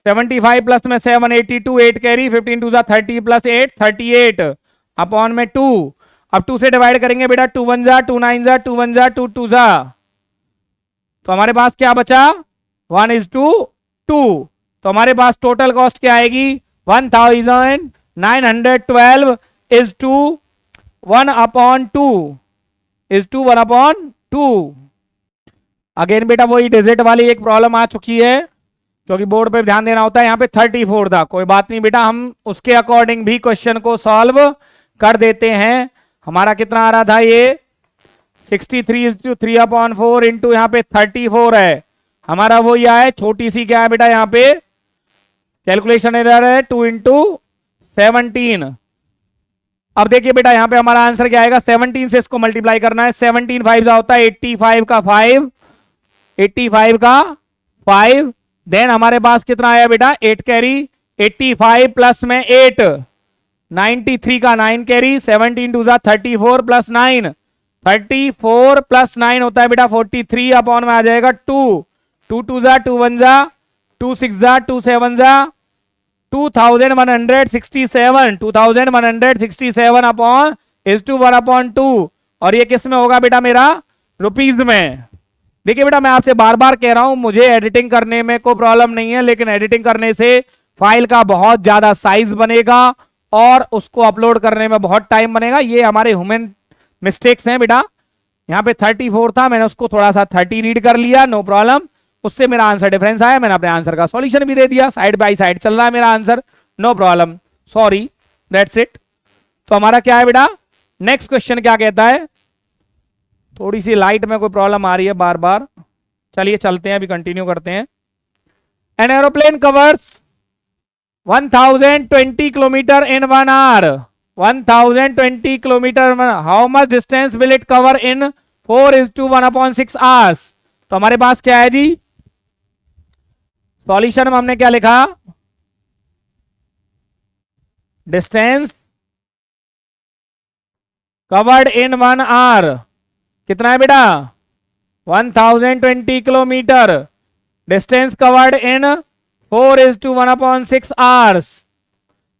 75 प्लस में 7 82, 8 कैरी, 15 2 30 प्लस 8 38 अपॉन में 2। अब 2 से डिवाइड करेंगे बेटा, 2 1 2 9 2 1 2 2 तो हमारे पास क्या बचा, 1:2। तो हमारे पास टोटल कॉस्ट क्या आएगी, 1912 is to 1/2 अगेन बेटा वही डिजिट वाली एक प्रॉब्लम आ चुकी है, क्योंकि बोर्ड पे ध्यान देना होता है। यहाँ पे 34 था, कोई बात नहीं बेटा, हम उसके अकॉर्डिंग भी क्वेश्चन को सॉल्व कर देते हैं। हमारा कितना आ रहा था ये, 63:3/4 इंटू यहाँ पे 34 है, हमारा वो यह है। छोटी सी क्या है बेटा यहाँ पे, कैलकुलेशन एरर है, 2 इंटू 17। अब देखिए बेटा यहाँ पे हमारा आंसर क्या आएगा, 17 से इसको मल्टीप्लाई करना है। 17 5 होता है 85 का 5, 85 का 5। देन हमारे पास कितना आया बेटा, 8 कैरी, 85 प्लस में 8 93 का 9 कैरी, 17 2 34 प्लस 9 34 प्लस 9 होता है बेटा 43 अपॉन में आ जाएगा 2, 2 2 जा 2 1 जा 2 6 जा 2 7 जा 2167, 2167 अपॉन इज टू 1/2 और ये किस में होगा बेटा मेरा रुपीज में। देखिए बेटा मैं आपसे बार बार कह रहा हूं मुझे एडिटिंग करने में कोई प्रॉब्लम नहीं है, लेकिन एडिटिंग करने से फाइल का बहुत ज्यादा साइज बनेगा और उसको अपलोड करने में बहुत टाइम बनेगा। ये हमारे ह्यूमन मिस्टेक्स हैं बेटा। यहाँ पे 34 था, मैंने उसको थोड़ा सा 30 रीड कर लिया, नो प्रॉब्लम, उससे मेरा आंसर डिफरेंस आया, मैंने अपने आंसर का सॉल्यूशन भी दे दिया, साइड बाय साइड चल रहा है मेरा answer, no problem, sorry, that's it. तो हमारा क्या है बेटा, नेक्स्ट क्वेश्चन क्या कहता है, थोड़ी सी लाइट में कोई प्रॉब्लम आ रही है बार बार, चलिए चलते हैं, अभी कंटिन्यू करते हैं। An aeroplane covers 1020 kilometre in 1 hour, 1020 kilometre, how much distance will it cover in 4:1/6 hours. तो हमारे पास क्या है जी, सॉल्यूशन में हमने क्या लिखा, डिस्टेंस कवर्ड इन 1 आवर कितना है बेटा 1020 kilometre, distance covered in 4:1/6 hours.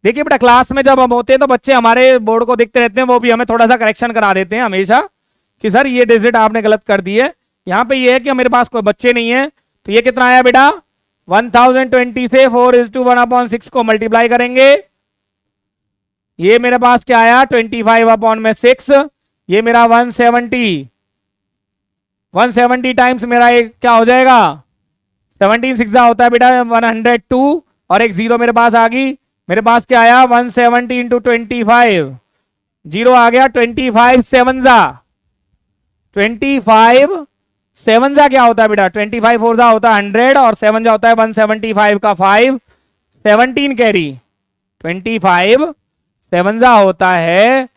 देखिए बेटा क्लास में जब हम होते हैं तो बच्चे हमारे बोर्ड को देखते रहते हैं, वो भी हमें थोड़ा सा करेक्शन करा देते हैं हमेशा कि सर ये डिजिट आपने गलत कर दी है। यहाँ पे ये है कि मेरे पास कोई बच्चे नहीं है, तो ये कितना आया बेटा 1020 से 4:1/6 को मल्टीप्लाई करेंगे, ये मेरे पास क्या आया 25/6, ये मेरा 170 टाइम्स मेरा एक क्या हो जाएगा 17 6 होता है बेटा 102 और एक जीरो मेरे पास आ गई, मेरे पास क्या आया 170 इंटू 25, जीरो आ गया 25 7 जा क्या होता है बेटा 25 4 जा होता है 100 और 7 जा होता है 175 का 5 17 कैरी 25 7 जा होता है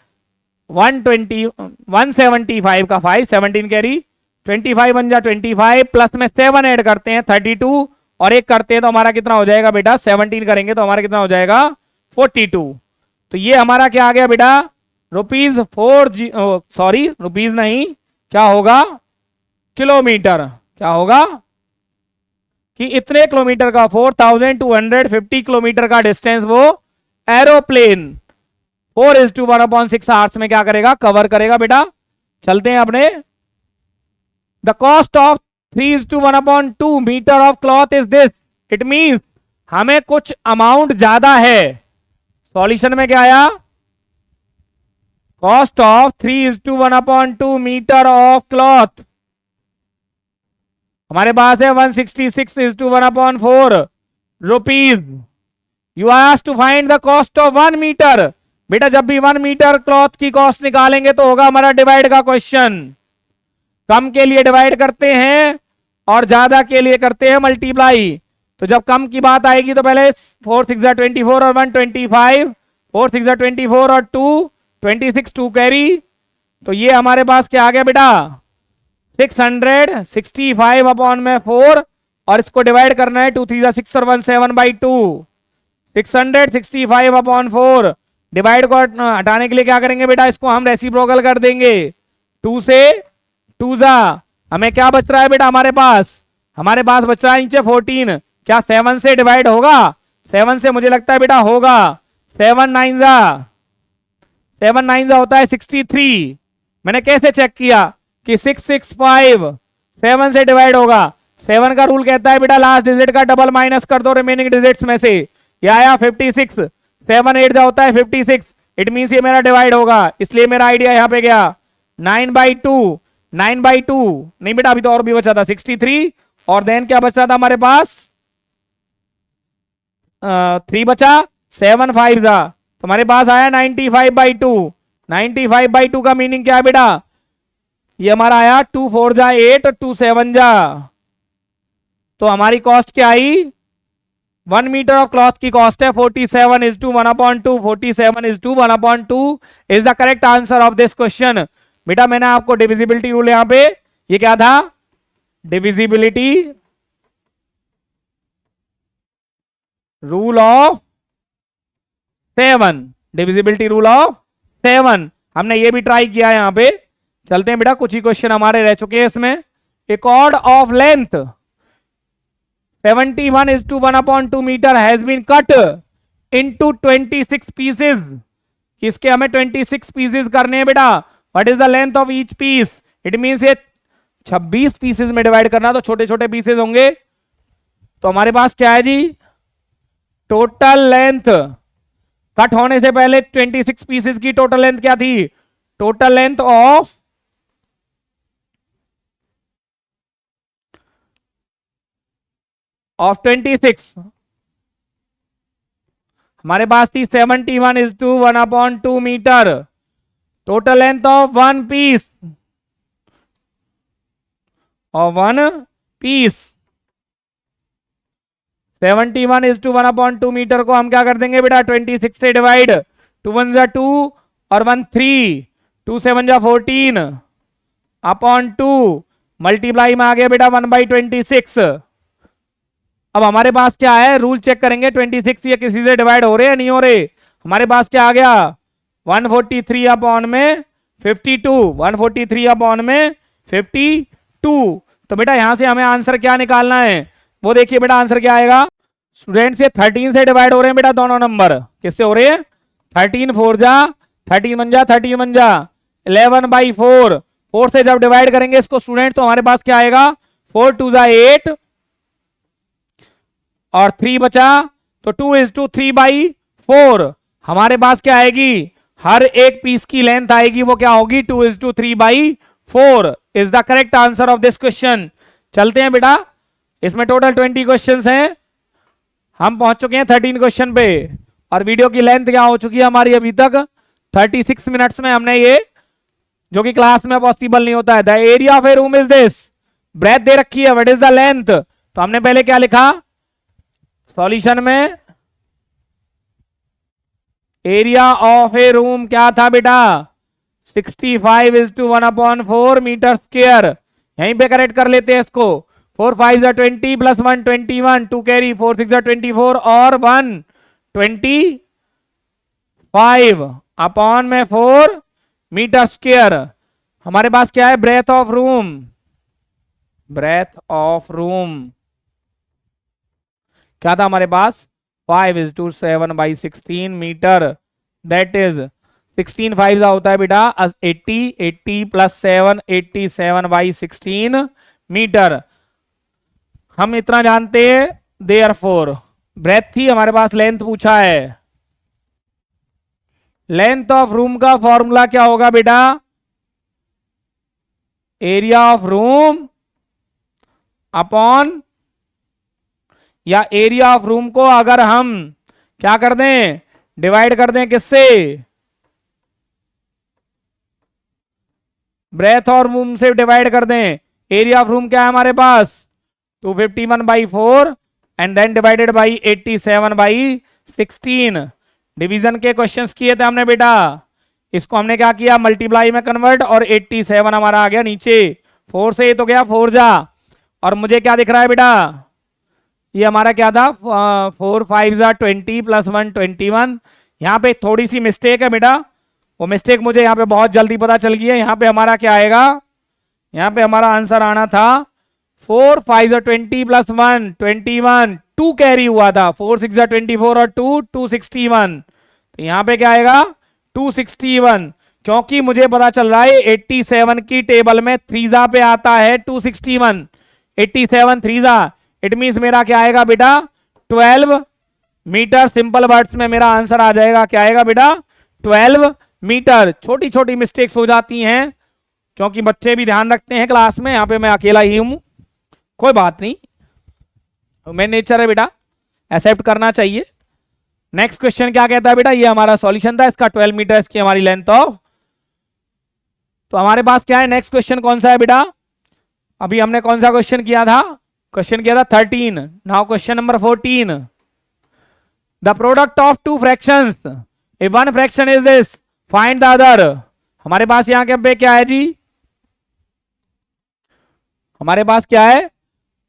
175 का 5 17 कैरी 25 बन जा 25 प्लस में 7 ऐड करते हैं 32 और एक करते हैं तो हमारा कितना हो जाएगा बेटा 17 करेंगे तो हमारा कितना हो जाएगा 42। तो ये हमारा क्या आ गया बेटा रुपीज नहीं क्या होगा किलोमीटर, क्या होगा कि इतने किलोमीटर का 4250 किलोमीटर का डिस्टेंस वो एरोप्लेन 4:1/6 आवर्स में क्या करेगा कवर करेगा बेटा। चलते हैं अपने, the cost of 3:1/2 metre of cloth is this, it means हमें कुछ अमाउंट ज्यादा है, सॉल्यूशन में क्या आया cost of 3:1/2 metre of cloth हमारे पास है 166:1/4 rupees, you asked to find the cost of 1 metre. बेटा जब भी 1 मीटर क्लॉथ की कॉस्ट निकालेंगे तो होगा हमारा डिवाइड का क्वेश्चन, कम के लिए डिवाइड करते हैं और ज्यादा के लिए करते हैं मल्टीप्लाई। तो जब कम की बात आएगी तो पहले 4 6 24 और 1 25, 4 6 24 और 2 26 2 कैरी, तो ये हमारे पास क्या आ गया बेटा 665 अपॉन में 4 और इसको डिवाइड करना है 2 3 6 और 1 7/2, 665 अपॉन 4 डिवाइड को हटाने के लिए क्या करेंगे बेटा इसको हम रेसिप्रोकल कर देंगे, 2 से 2 जा हमें क्या बच रहा है बेटा हमारे पास बच रहा है नीचे 14, क्या 7 से डिवाइड होगा 7 से मुझे लगता है बेटा होगा, 7 9 जा होता है 63, मैंने कैसे चेक किया कि 665 7 से डिवाइड होगा, 7 का रूल कहता है बेटा लास्ट डिजिट का डबल माइनस कर दो रिमेनिंग डिजिट्स में से, ये आया 56, 7 8 जा होता है 56, इट मींस ये मेरा डिवाइड होगा, इसलिए मेरा आइडिया यहाँ पे गया 9/2 नहीं बेटा अभी तो और भी बचा था 63 और देन क्या बचा था हमारे पास 3 बचा, 7 5 जा तो हमारे पास आया 95/2, 95/2 का मीनिंग क्या है बेटा ये हमारा आया 2 4 जा 8 और 2 7 जा, तो हमारी कॉस्ट क्या आई 1 मीटर ऑफ क्लॉथ की कॉस्ट है 47:1/2, 47:1/2 is the correct answer of this question. बेटा मैंने आपको डिविजिबिलिटी रूल यहां पे ये क्या था divisibility rule of 7, divisibility rule of 7 हमने ये भी ट्राई किया यहां पे चलते हैं बेटा, कुछ ही क्वेश्चन हमारे रह चुके हैं इसमें। A cord of length 71:1/2 metre has been cut into 26 pieces. किसके हमें 26 पीसेस करने हैं बेटा। What is the length of each piece. It means ये 26 पीसेस में डिवाइड करना, तो छोटे छोटे पीसेस होंगे। तो हमारे पास क्या है जी, टोटल लेंथ कट होने से पहले 26 पीसेस की टोटल लेंथ क्या थी, टोटल लेंथ ऑफ 26 हमारे पास थी 71:1/2 metre. Total length of one piece और वन पीस 71:1/2 मीटर को हम क्या कर देंगे बेटा, 26 से डिवाइड, 2 1 जा 2 और 1 3, 2 7 जा 14 अपॉन 2 मल्टीप्लाई में आ गया बेटा 1/26। अब हमारे पास क्या है, रूल चेक करेंगे 26 ये किसी से डिवाइड हो रहे हैं नहीं हो रहे। हमारे पास क्या आ गया 143 अपॉन में 52, 143 अपॉन में 52। तो बेटा यहां से हमें आंसर क्या निकालना है, वो देखिए बेटा आंसर क्या आएगा। स्टूडेंट्स ये 13 से डिवाइड हो रहे हैं बेटा दोनों नंबर, किससे हो रहे हैं, 13 4 जा 13 1 जा 30 1 जा 11/4। 4 से जब डिवाइड करेंगे इसको स्टूडेंट, तो हमारे पास क्या आएगा 4 2 जा 8 और 3 बचा, तो 2:3/4। हमारे पास क्या आएगी, हर एक पीस की लेंथ आएगी वो क्या होगी 2:3/4 is the correct answer of this question. चलते हैं बेटा, इसमें टोटल 20 क्वेश्चंस हैं, हम पहुंच चुके हैं 13 क्वेश्चन पे, और वीडियो की लेंथ क्या हो चुकी है हमारी अभी तक 36 मिनट्स में हमने ये, जो कि क्लास में पॉसिबल नहीं होता है। The area of a room is this, breadth दे रखी है, व्हाट इज द लेंथ। तो हमने पहले क्या लिखा सॉल्यूशन में, एरिया ऑफ ए रूम क्या था बेटा 65:1/4 मीटर स्क्वायर। यहीं पे करेक्ट कर लेते हैं इसको, 4 5 जा 20 प्लस 1 21, 2 कैरी 4 6 जा 24 और 1 25 अपॉन में 4 मीटर स्क्वायर। हमारे पास क्या है breadth of room, breadth of room क्या था हमारे पास 5:7/16 मीटर, दैट इज 16 5 जा होता है बेटा 80, 80 प्लस 7 87/16 मीटर। हम इतना जानते हैं, देयरफॉर ब्रेथ थी, हमारे पास लेंथ पूछा है। लेंथ ऑफ रूम का फॉर्मूला क्या होगा बेटा, एरिया ऑफ रूम अपॉन, या एरिया ऑफ रूम को अगर हम क्या कर दें डिवाइड कर दें किससे, ब्रेथ और रूम से डिवाइड कर दें। एरिया ऑफ रूम क्या है हमारे पास 251/4 and then divided by 87/16। Division के क्वेश्चंस किए थे हमने बेटा, इसको हमने क्या किया मल्टीप्लाई में कन्वर्ट, और 87 हमारा आ गया नीचे, 4 से ये तो गया 4 जा, और मुझे क्या दिख रहा है बेटा ये हमारा क्या था 4 5 जा 20 प्लस 1 21। यहाँ पे थोड़ी सी मिस्टेक है बेटा, वो मिस्टेक मुझे यहाँ पे बहुत जल्दी पता चल गई है। यहाँ पे हमारा क्या आएगा, यहाँ पे हमारा आंसर आना था 4 5 जा 20 प्लस 1 21, 2 कैरी हुआ था, 4 6 जा 24 और 2 261। तो यहाँ पे क्या आएगा 261, क्योंकि मुझे पता चल रहा है 87 की टेबल में 3 जा पे आता है 261, 87 3 जा, इट मींस मेरा क्या आएगा बेटा 12 मीटर। सिंपल वर्ड्स में मेरा आंसर आ जाएगा, क्या आएगा बेटा 12 मीटर। छोटी छोटी मिस्टेक्स हो जाती हैं, क्योंकि बच्चे भी ध्यान रखते हैं क्लास में, यहाँ पे मैं अकेला ही हूं, कोई बात नहीं, मैं नेचर है बेटा, एक्सेप्ट करना चाहिए। नेक्स्ट क्वेश्चन क्या कहता है बेटा, ये हमारा सॉल्यूशन था, इसका 12 मीटर इसकी हमारी लेंथ ऑफ। तो हमारे पास क्या है नेक्स्ट क्वेश्चन कौन सा है बेटा, अभी हमने कौन सा क्वेश्चन किया था, क्वेश्चन किया था 13। Now question number 14, the product of two fractions, if one fraction is this find the other. हमारे पास यहां के पे क्या है जी, हमारे पास क्या है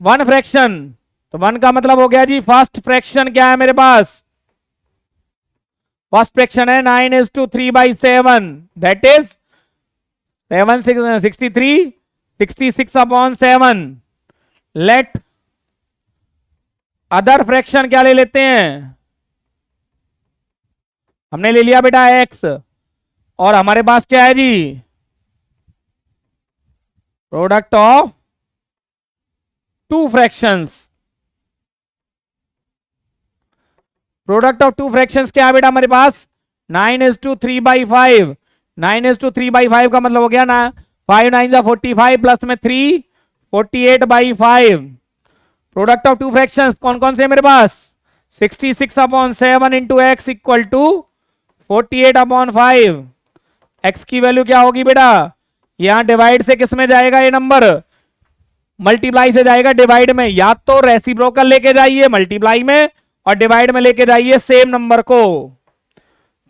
वन फ्रैक्शन, तो वन का मतलब हो गया जी फर्स्ट फ्रैक्शन क्या है मेरे पास, फर्स्ट फ्रैक्शन है 9:3/7, that is 66 upon 7। Let other fraction क्या ले लेते हैं, हमने ले लिया बेटा x, और हमारे पास क्या है जी, product of two fractions. Product of two fractions क्या है बेटा हमारे पास, 9:3/5। 9:3/5 का मतलब हो गया ना, 5 9 45 प्लस में 3 48/5। प्रोडक्ट ऑफ टू फ्रैक्शंस कौन कौन से मेरे पास, 66 upon 7 into x equal to 48 upon 5। X की वैल्यू क्या होगी बेटा, यहां डिवाइड से किस में जाएगा ये नंबर, मल्टीप्लाई से जाएगा डिवाइड में। या तो रेसिप्रोकल लेके जाइए मल्टीप्लाई में, और डिवाइड में लेके जाइए सेम नंबर को।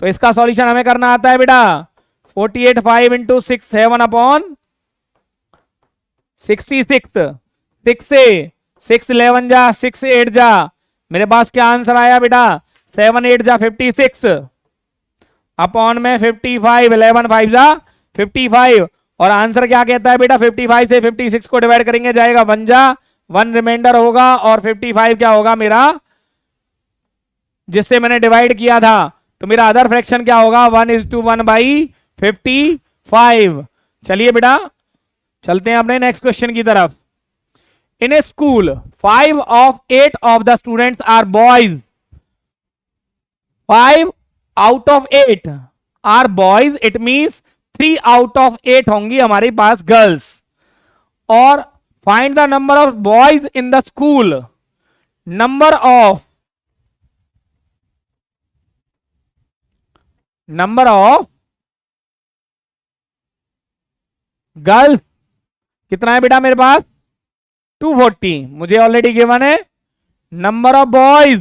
तो इसका सॉल्यूशन हमें करना आता है बेटा, 48 5 इंटू 6 7 अपॉन 66। 6 से 6 11 जा 6 8 जा, मेरे पास क्या आंसर आया बेटा, 7 8 जा 56 अपॉन में 55, 11 5 जा 55। और आंसर क्या कहता है बेटा, 55 से 56 को डिवाइड करेंगे जाएगा 1 जा 1 रिमाइंडर होगा, और 55 क्या होगा मेरा, जिससे मैंने डिवाइड किया था। तो मेरा अदर फ्रैक्शन क्या होगा, 1:1/55। चलिए बेटा चलते हैं अपने नेक्स्ट क्वेश्चन की तरफ। इन ए school 5 of 8 of the students are boys। 5 out of 8 are boys, it means 3 out of 8 होंगी हमारे पास गर्ल्स। और find the number of boys in the school. Number of girls कितना है बेटा मेरे पास, 240 मुझे ऑलरेडी गिवन है। नंबर ऑफ बॉयज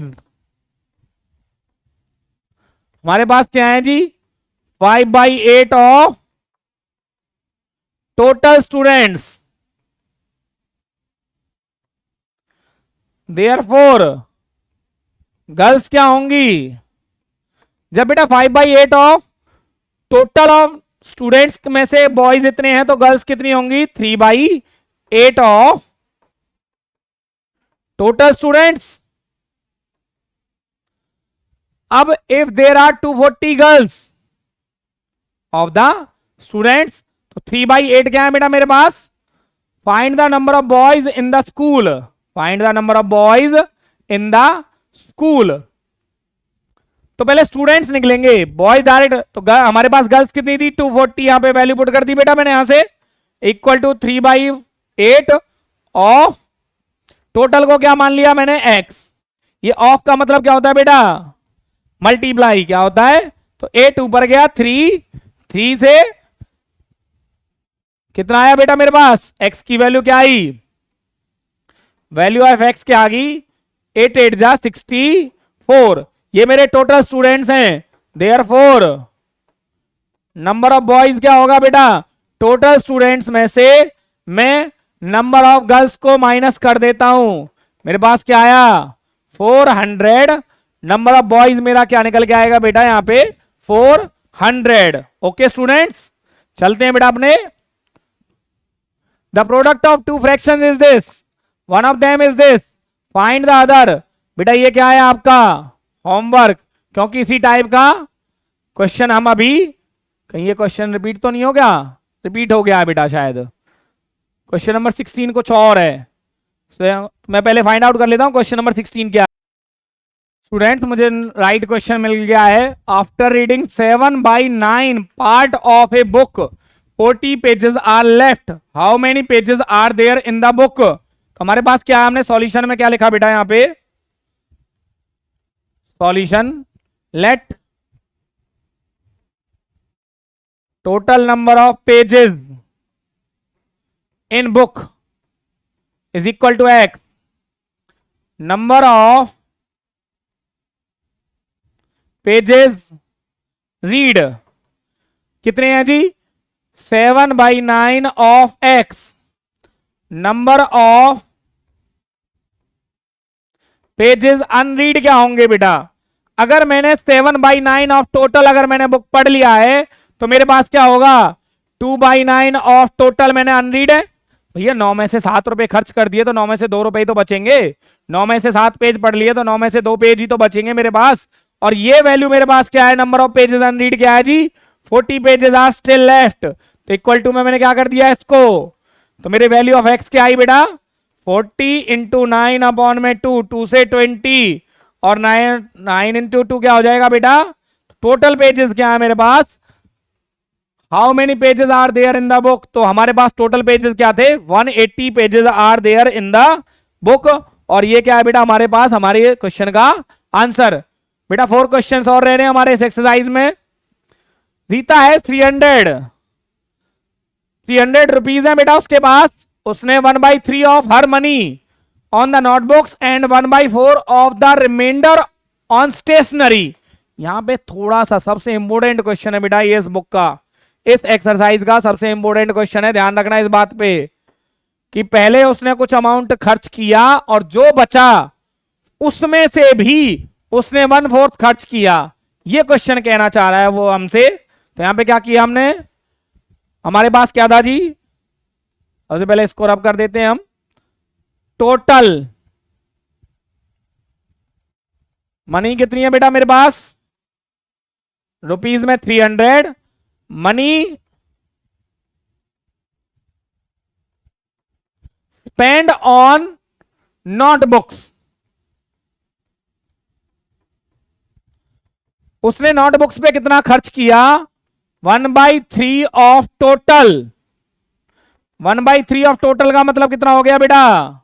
हमारे पास क्या है जी, 5/8 of total students. Therefore girls क्या होंगी, जब बेटा 5/8 ऑफ टोटल ऑफ स्टूडेंट्स में से बॉयज इतने हैं तो गर्ल्स कितनी होंगी, 3/8 ऑफ टोटल स्टूडेंट्स। अब if there are 240 girls of the students, तो 3/8 क्या है बेटा मेरे पास, find the number of boys in the school. Find the number of boys in the school. तो पहले स्टूडेंट्स निकलेंगे, बॉयज डायरेक्ट, तो हमारे पास गर्ल्स कितनी थी, 240, यहां पे वैल्यू पुट कर दी बेटा मैंने यहां से, इक्वल टू 3/8 ऑफ टोटल को क्या मान लिया मैंने, x। ये ऑफ का मतलब क्या होता है बेटा, मल्टीप्लाई क्या होता है, तो 8 ऊपर गया 3 से कितना आया बेटा मेरे पास, x की वैल्यू क्या आई, वैल्यू ऑफ x क्या आ गई, 8 8 जा 64। ये मेरे टोटल स्टूडेंट्स हैं। देयरफॉर नंबर ऑफ बॉयज क्या होगा बेटा, टोटल स्टूडेंट्स में से मैं नंबर ऑफ गर्ल्स को माइनस कर देता हूं, मेरे पास क्या आया 400। नंबर ऑफ बॉयज मेरा क्या निकल के आएगा बेटा यहां पे 400। ओके स्टूडेंट्स चलते हैं बेटा अपने, the product of two fractions is this, one of them is this, find the other. बेटा ये क्या है आपका होमवर्क, क्योंकि इसी टाइप का क्वेश्चन हम अभी, कहीं ये क्वेश्चन रिपीट तो नहीं हो गया, रिपीट हो गया है बेटा शायद, क्वेश्चन नंबर 16 कुछ और है। मैं पहले फाइंड आउट कर लेता हूं क्वेश्चन नंबर 16 क्या। स्टूडेंट्स मुझे राइट क्वेश्चन मिल गया है, after reading 7/9 part of a book 40 pages are left, how many pages are there in the book. तो हमारे पास क्या है, हमने सॉल्यूशन में क्या लिखा बेटा यहां पे, solution let total number of pages in book is equal to x, number of pages read कितने हैं जी, 7/9 of x, number of pages unread क्या होंगे बेटा। अगर मैंने 7/9 ऑफ टोटल अगर मैंने बुक पढ़ लिया है तो मेरे पास क्या होगा 2/9 ऑफ टोटल मैंने अनरीड है भैया। 9 में से 7 रुपए खर्च कर दिए तो 9 में से 2 रुपए ही तो बचेंगे। 9 में से 7 पेज पढ़ लिए तो 9 में से 2 पेज ही तो बचेंगे मेरे पास। और ये वैल्यू मेरे पास क्या है, नंबर ऑफ पेजेस अनरीड क्या है जी, 40 पेजेस आर स्टिल लेफ्ट। तो इक्वल टू में मैंने क्या कर दिया इसको, तो मेरे वैल्यू ऑफ एक्स क्या आई बेटा, 40 इंटू 9 अपॉन में 2, 2 से 20 और 9 इंटू 2 क्या हो जाएगा बेटा, टोटल पेजेस क्या है मेरे पास, how many pages are there in the book. तो हमारे पास टोटल पेजेस क्या थे, 180 pages are there in the book. और ये क्या है बेटा हमारे पास, हमारे क्वेश्चन का आंसर। बेटा 4 क्वेश्चंस और रह रहे हैं हमारे इस एक्सरसाइज में। रीता है 300 रुपीज है बेटा उसके पास, उसने 1/3 of her money on the notebooks and 1/4 of the remainder on stationery. यहां पे थोड़ा सा सबसे इंपोर्टेंट क्वेश्चन है बेटा ये इस बुक का, इस एक्सरसाइज का सबसे इंपोर्टेंट क्वेश्चन है, ध्यान रखना इस बात पे कि पहले उसने कुछ अमाउंट खर्च किया और जो बचा उसमें से भी उसने 1/4 खर्च किया। ये क्वेश्चन कहना चाह रहा है वो हमसे। तो यहां पे क्या किया हमने, हमारे पास क्या था जी, सबसे पहले इसको रब कर देते हैं हम, टोटल मनी कितनी है बेटा मेरे पास, रुपीज में 300, मनी स्पेंड ऑन नोटबुक्स, उसने नोटबुक्स पे कितना खर्च किया, 1/3 ऑफ टोटल। 1/3 ऑफ टोटल का मतलब कितना हो गया बेटा,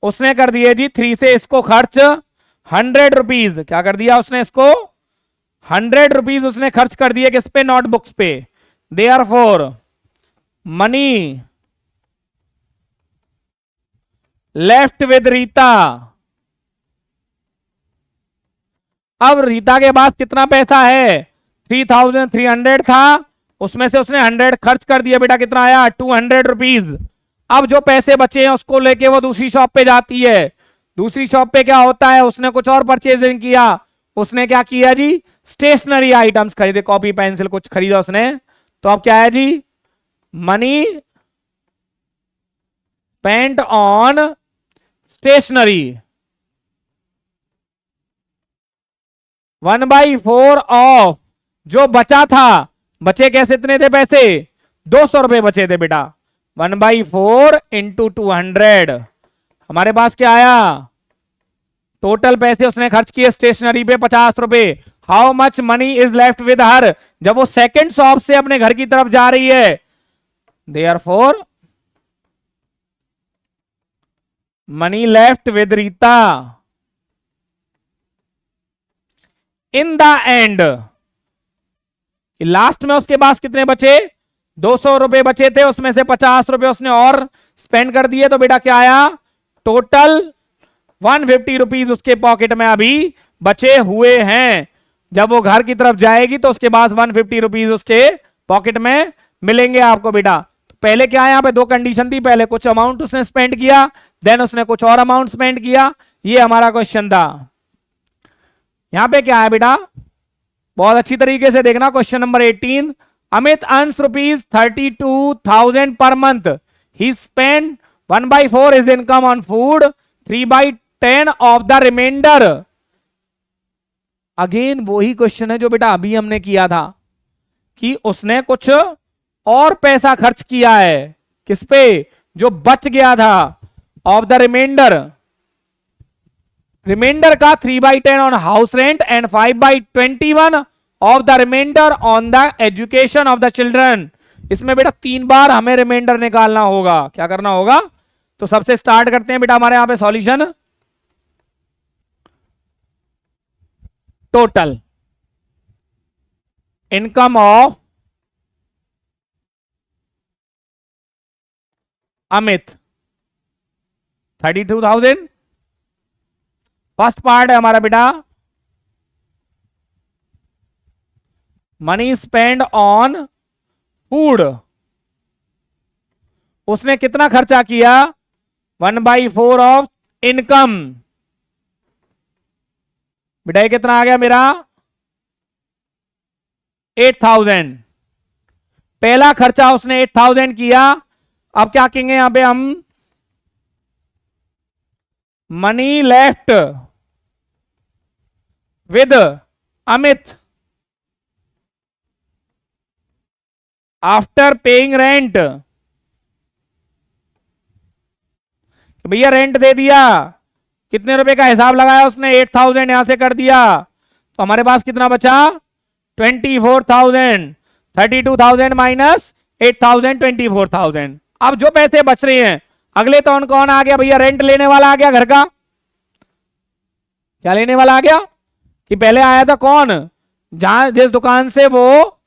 उसने कर दिए जी 3 से इसको खर्च 100 रुपीज, क्या कर दिया उसने इसको 100 रुपीज उसने खर्च कर दिए किस पे, नोटबुक्स पे। Therefore money left with Rita. अब रीता के पास कितना पैसा है, 3300 था, उसमें से उसने 100 खर्च कर दिया बेटा, कितना आया 200 रुपीज। अब जो पैसे बचे हैं उसको लेके वो दूसरी शॉप पे जाती है। दूसरी शॉप पे क्या होता है, उसने कुछ और परचेजिंग किया, उसने क्या किया जी, स्टेशनरी आइटम्स खरीदे, कॉपी पेंसिल कुछ खरीदा उसने। तो अब क्या है जी, money spent on stationery 1/4 of जो बचा था, बचे कैसे, इतने थे पैसे 200 रुपए बचे थे बेटा, 1/4 इंटू 200। हमारे पास क्या आया, टोटल पैसे उसने खर्च किए स्टेशनरी पे 50 रुपए। How much money is left with her, जब वो सेकंड शॉप से अपने घर की तरफ जा रही है, therefore money left with Rita in the end. Last में उसके पास कितने बचे, 200 रुपए बचे थे, उसमें से 50 रुपए उसने और स्पेंड कर दिए। तो बेटा क्या आया, टोटल 150 रुपीज उसके पॉकेट में अभी बचे हुए हैं। जब वो घर की तरफ जाएगी तो उसके पास 150 रुपीज उसके पॉकेट में मिलेंगे आपको बेटा। तो पहले क्या है, यहाँ पे 2 कंडीशन थी, पहले कुछ अमाउंट उसने स्पेंड किया, देन उसने कुछ और अमाउंट स्पेंड किया, ये हमारा क्वेश्चन था। यहां पे क्या है बेटा, बहुत अच्छी तरीके से देखना, question number 18, Amit earns ₹32,000 per month, he spend 1/4 is income on food, 3/10 of the remainder. Again वही क्वेश्चन है जो बेटा अभी हमने किया था कि उसने कुछ और पैसा खर्च किया है किस पे, जो बच गया था, ऑफ द रिमाइंडर, रिमाइंडर का 3/10 on house rent and 5/21 of the remainder on the education of the children. इसमें बेटा 3 बार हमें रिमाइंडर निकालना होगा, क्या करना होगा, तो सबसे स्टार्ट करते हैं बेटा हमारे यहां पे solution. Total income of Amit 32,000। First part है हमारा बेटा मनी स्पेंड ऑन फूड, उसने कितना खर्चा किया, 1/4 ऑफ इनकम। बेटा ये कितना आ गया मेरा 8,000। पहला खर्चा उसने 8000 किया। अब क्या कहेंगे यहां पे हम, money left with Amit after paying rent. भैया रेंट दे दिया, कितने रुपए का हिसाब लगाया उसने, 8000 यहां से कर दिया, तो हमारे पास कितना बचा, 24,000। 32,000 माइनस 8,000, 24,000। अब जो पैसे बच रहे हैं, अगले तो कौन आ गया भैया, रेंट लेने वाला आ गया घर का। क्या लेने वाला आ गया, कि पहले आया था कौन, जहां जिस दुकान से वो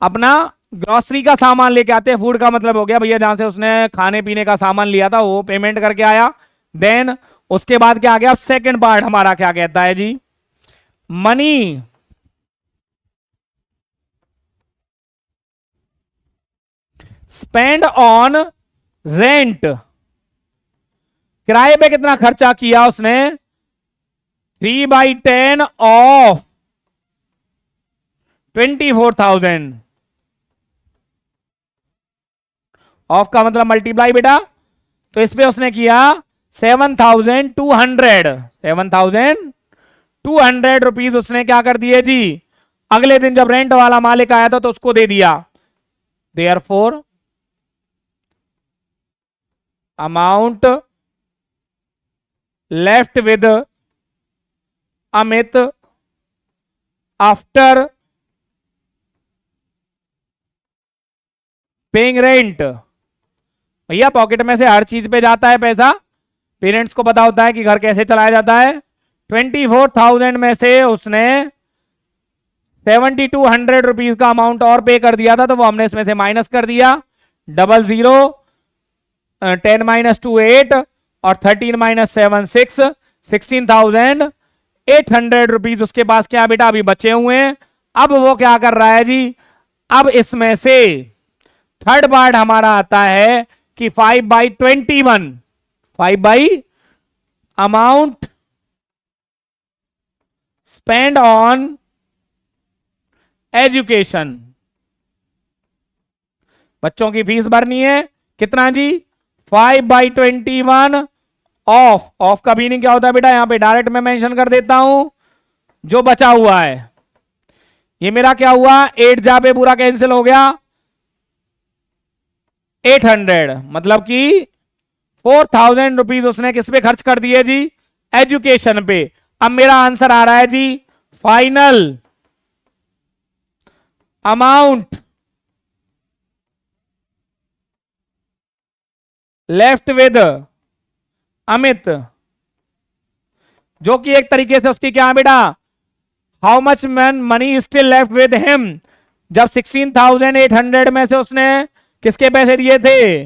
अपना ग्रोसरी का सामान लेके आते हैं, फूड का मतलब हो गया भैया, जहां से उसने खाने पीने का सामान लिया था वो पेमेंट करके आया। देन उसके बाद क्या आ गया, सेकंड पार्ट हमारा क्या कहता है जी, मनी स्पेंड ऑन रेंट। किराए पे कितना खर्चा किया उसने, 3/10 ऑफ 24,000। ऑफ का मतलब मल्टीप्लाई बेटा, तो इस पे उसने किया 7,200। 7,200 रुपीज उसने क्या कर दिए जी, अगले दिन जब रेंट वाला मालिक आया था तो उसको दे दिया। Therefore amount left with Amit after paying rent. भैया पॉकेट में से हर चीज पे जाता है पैसा, पेरेंट्स को पता होता है कि घर कैसे चलाया जाता है। 24,000 में से उसने 7,200 रुपीज का अमाउंट और पे कर दिया था, तो वो हमने इसमें से माइनस कर दिया। 00 10 - 2 8 और 13 - 7 6, 16,800 रुपीज उसके पास क्या बेटा अभी बचे हुए हैं। अब वो क्या कर रहा है जी, अब इसमें से थर्ड पार्ट हमारा आता है कि 5/21, 5 by amount spend on education. बच्चों की फीस भरनी है, कितना जी, 5/21 ऑफ। ऑफ का मीनिंग क्या होता है बेटा, यहां पे डायरेक्ट मैं मेंशन कर देता हूं, जो बचा हुआ है। ये मेरा क्या हुआ, 8 जा पे पूरा कैंसिल हो गया, 800, मतलब कि 4,000 रुपीज उसने किस पे खर्च कर दिए जी, एजुकेशन पे। अब मेरा आंसर आ रहा है जी, final amount left with Amit, जो कि एक तरीके से उसकी क्या बेटा, how much money still left with him. जब 16,800 में से उसने किसके पैसे दिए थे,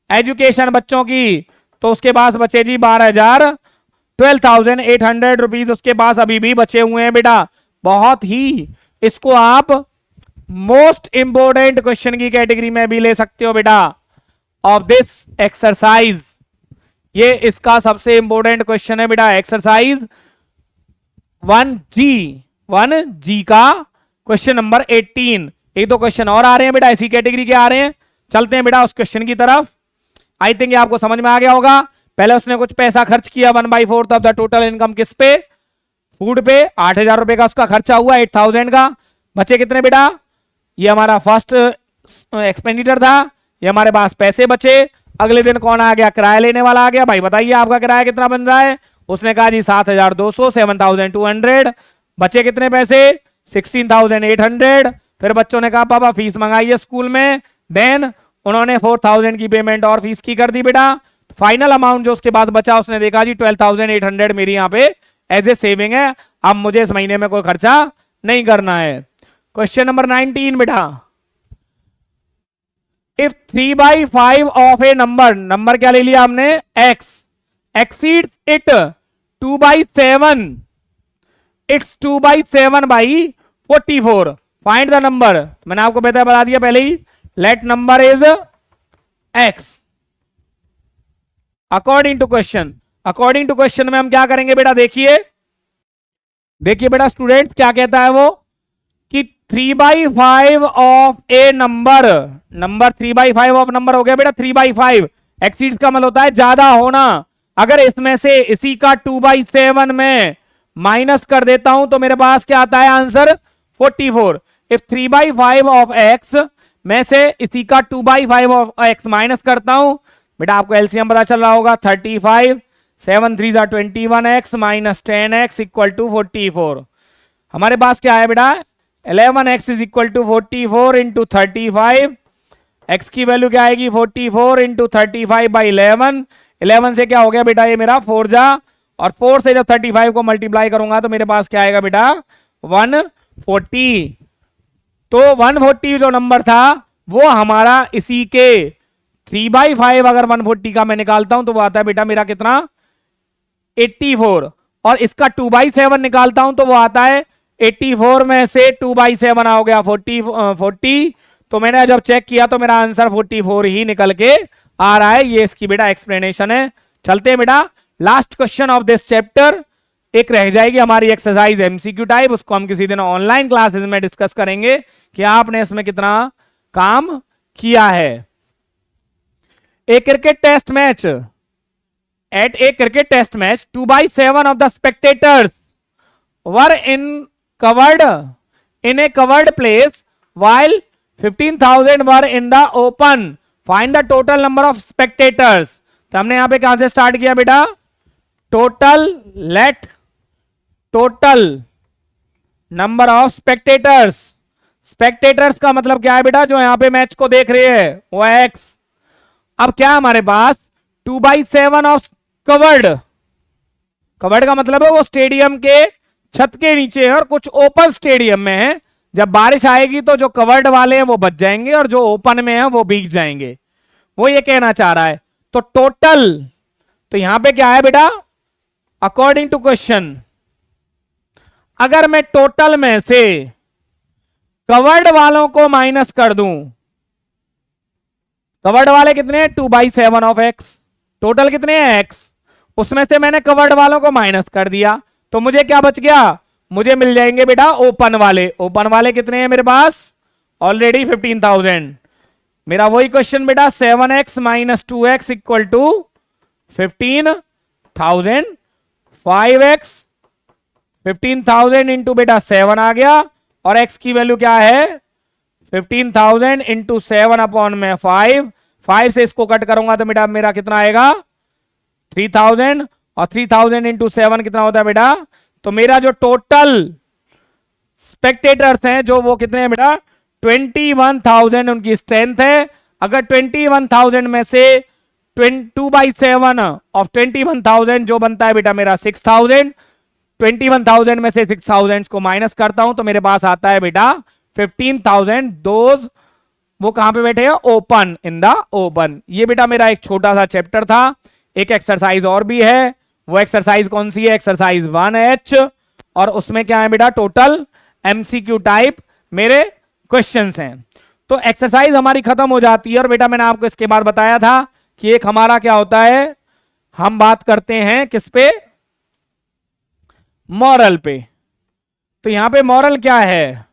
एजुकेशन बच्चों की, तो उसके पास बचे जी 12,800 रुपीज उसके पास अभी भी बचे हुए हैं बेटा। बहुत ही इसको आप मोस्ट इंपोर्टेंट क्वेश्चन की कैटेगरी में भी ले सकते हो बेटा ऑफ दिस एक्सरसाइज। ये इसका सबसे इंपोर्टेंट क्वेश्चन है बेटा, एक्सरसाइज 1G का क्वेश्चन नंबर 18। एक दो क्वेश्चन और आ रहे हैं बेटा इसी कैटेगरी के आ रहे हैं, चलते हैं बेटा उस क्वेश्चन की तरफ। आई थिंक ये आपको समझ में आ गया होगा। पहले उसने कुछ पैसा खर्च किया, 1/4 ऑफ द टोटल इनकम किस पे, फूड पे। 8,000 रुपए का उसका खर्चा हुआ, 8,000 का बचे कितने बेटा, ये हमारा फर्स्ट एक्सपेंडिचर था, ये हमारे पास पैसे बचे। अगले दिन कौन आ गया, किराया लेने वाला आ गया। भाई बताइए आपका किराया कितना बन रहा है, उसने कहा जी 7,200, 7,200। बचे कितने पैसे, 16,800। फिर बच्चों ने कहा पापा फीस मंगाइए स्कूल में, देन उन्होंने 4,000 की पेमेंट और फीस की कर दी बेटा। फाइनल अमाउंट जो उसके बाद बचा, उसने देखा जी 12,800 मेरी यहाँ पे एज ए सेविंग है, अब मुझे इस महीने में कोई खर्चा नहीं करना है। क्वेश्चन नंबर 19 बेटा, इफ 3/5 ऑफ ए नंबर क्या ले लिया हमने, x exceeds it 2/7, it's 2/7/44, find the number. मैंने आपको बता दिया पहले ही, let number is x according to question. According to question में हम क्या करेंगे बेटा, देखिए बेटा स्टूडेंट क्या कहता है वो, कि 3/5 of A number, number 3/5 of number हो गया बेटा 3/5। एक्सीड्स का मतलब होता है ज्यादा होना। अगर इसमें से इसी का 2/7 में माइनस कर देता हूं तो मेरे पास क्या आता है आंसर 44। इफ 3/5 ऑफ एक्स में से इसी का 2/5 ऑफ एक्स माइनस करता हूं, बेटा आपको एलसीएम पता चल रहा होगा 35, 7 3 21x minus 10x equal to 44। हमारे पास क्या है बेटा 11x is equal to 44 into 35। x की वैल्यू क्या आएगी 44 इंटू 35/11। 11 से क्या हो गया बेटा ये मेरा 4 जा, और 4 से जब 35 को मल्टीप्लाई करूंगा तो मेरे पास क्या आएगा बेटा 140। तो 140 जो नंबर था वो हमारा इसी के 3/5 अगर 140 का मैं निकालता हूं तो वो आता है बेटा मेरा कितना 84। और इसका 2/7 निकालता हूं तो वो आता है 84 में से 2/7 हो गया 40। तो मैंने जब चेक किया तो मेरा आंसर 44 ही निकल के आ रहा है। ये इसकी बेटा एक्सप्लेनेशन है। चलते हैं बेटा last question of this chapter. एक रह जाएगी हमारी एक्सरसाइज एमसीक्यू टाइप, उसको हम किसी दिन ऑनलाइन क्लासेस में डिस्कस करेंगे कि आपने इसमें कितना काम किया है। A cricket test match, at a cricket test match 2/7 of the spectators were in a covered place while 15,000 were in the open. Find the total number of spectators. तो हमने यहां पे कहां से स्टार्ट किया बेटा total number of spectators. Spectators का मतलब क्या है बेटा जो यहां पे मैच को देख रहे हैं वो एक्स। अब क्या हमारे पास 2/7 ऑफ कवर्ड का मतलब है वो स्टेडियम के छत के नीचे है और कुछ ओपन स्टेडियम में है। जब बारिश आएगी तो जो कवर्ड वाले हैं वो बच जाएंगे और जो ओपन में है वो भीग जाएंगे, वो ये कहना चाह रहा है। तो टोटल, तो यहां पे क्या है बेटा अकॉर्डिंग टू क्वेश्चन, अगर मैं टोटल में से कवर्ड वालों को माइनस कर दूं, कवर्ड वाले कितने हैं 2/7 ऑफ एक्स, टोटल कितने हैं एक्स, उसमें से मैंने कवर्ड वालों को माइनस कर दिया तो मुझे क्या बच गया, मुझे मिल जाएंगे बेटा ओपन वाले। ओपन वाले कितने हैं मेरे पास ऑलरेडी 15,000। मेरा वही क्वेश्चन बेटा 7x minus 2x equal to 15,000। 5x 15,000 into बेटा 7 आ गया और x की वैल्यू क्या है 15,000 इंटू 7 अपॉन में 5 से इसको कट करूंगा तो बेटा मेरा कितना आएगा 3,000 और 3,000 इंटू 7 कितना होता है बेटा। तो मेरा जो टोटल स्पेक्टेटर्स हैं जो वो कितने हैं बेटा 21,000 उनकी स्ट्रेंथ है। अगर 21,000 में से 2/7 ऑफ 21,000 जो बनता है बेटा मेरा 6,000, 21,000 में से 6,000 को माइनस करता हूं तो मेरे पास आता है बेटा 15,000। दोज वो कहां पे बैठे हैं ओपन इन द ओपन। ये बेटा मेरा एक छोटा सा चैप्टर था। एक एक्सरसाइज और भी है, वो एक्सरसाइज कौन सी है एक्सरसाइज 1H, और उसमें क्या है बेटा टोटल एमसीक्यू टाइप मेरे क्वेश्चंस हैं। तो एक्सरसाइज हमारी खत्म हो जाती है और बेटा मैंने आपको इसके बाद बताया था कि एक हमारा क्या होता है, हम बात करते हैं किस पे मॉरल पे। तो यहां पे मॉरल क्या है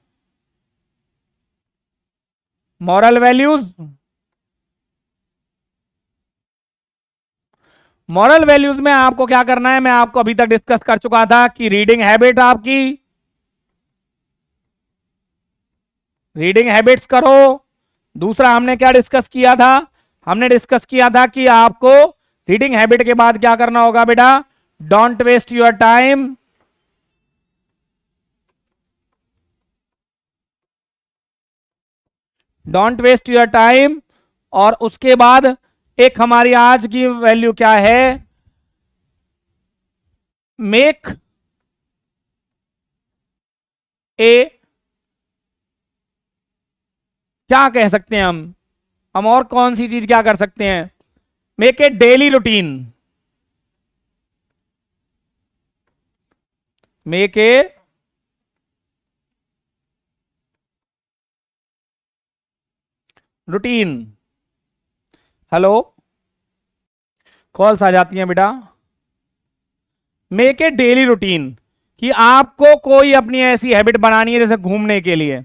मॉरल वैल्यूज। मॉरल वैल्यूज में आपको क्या करना है मैं आपको अभी तक डिस्कस कर चुका था कि रीडिंग हैबिट, आपकी रीडिंग हैबिट्स करो। दूसरा हमने क्या डिस्कस किया था, हमने डिस्कस किया था कि आपको रीडिंग हैबिट के बाद क्या करना होगा बेटा don't waste your time, don't waste your time. और उसके बाद एक हमारी आज की वैल्यू क्या है मेक ए, क्या कह सकते हैं हम और कौन सी चीज क्या कर सकते हैं make a daily routine, make a routine. Hello calls आ जाती हैं बेटा। मेक ए डेली रूटीन कि आपको कोई अपनी ऐसी हैबिट बनानी है जैसे घूमने के लिए।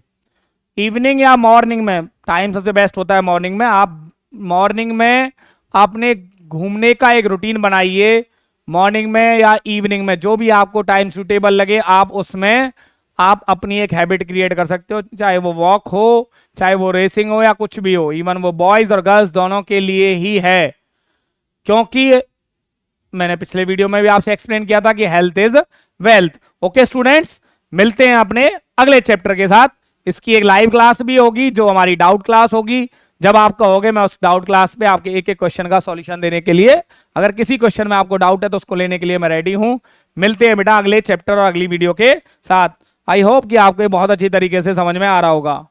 इवनिंग या मॉर्निंग में, टाइम सबसे बेस्ट होता है मॉर्निंग में। आप मॉर्निंग में अपने घूमने का एक रूटीन बनाइए, मॉर्निंग में या इवनिंग में, जो भी आपको टाइम सूटेबल लगे आप उसमें आप अपनी एक हैबिट क्रिएट कर सकते हो, चाहे वो वॉक हो, चाहे वो रेसिंग हो, या कुछ भी हो। इवन वो बॉयज और गर्ल्स दोनों के लिए ही है, क्योंकि मैंने पिछले वीडियो में भी आपसे एक्सप्लेन किया था कि health is wealth. Okay students, मिलते हैं अपने अगले चैप्टर के साथ। इसकी एक लाइव क्लास भी होगी जो हमारी डाउट क्लास होगी। जब आप कहोगे मैं उस डाउट क्लास पे आपके एक एक क्वेश्चन का सॉल्यूशन देने के लिए, अगर किसी क्वेश्चन में आपको डाउट है तो उसको लेने के लिए मैं रेडी हूं। मिलते हैं बेटा अगले चैप्टर और अगली वीडियो के साथ। आई होप कि आपको बहुत अच्छी तरीके से समझ में आ रहा होगा।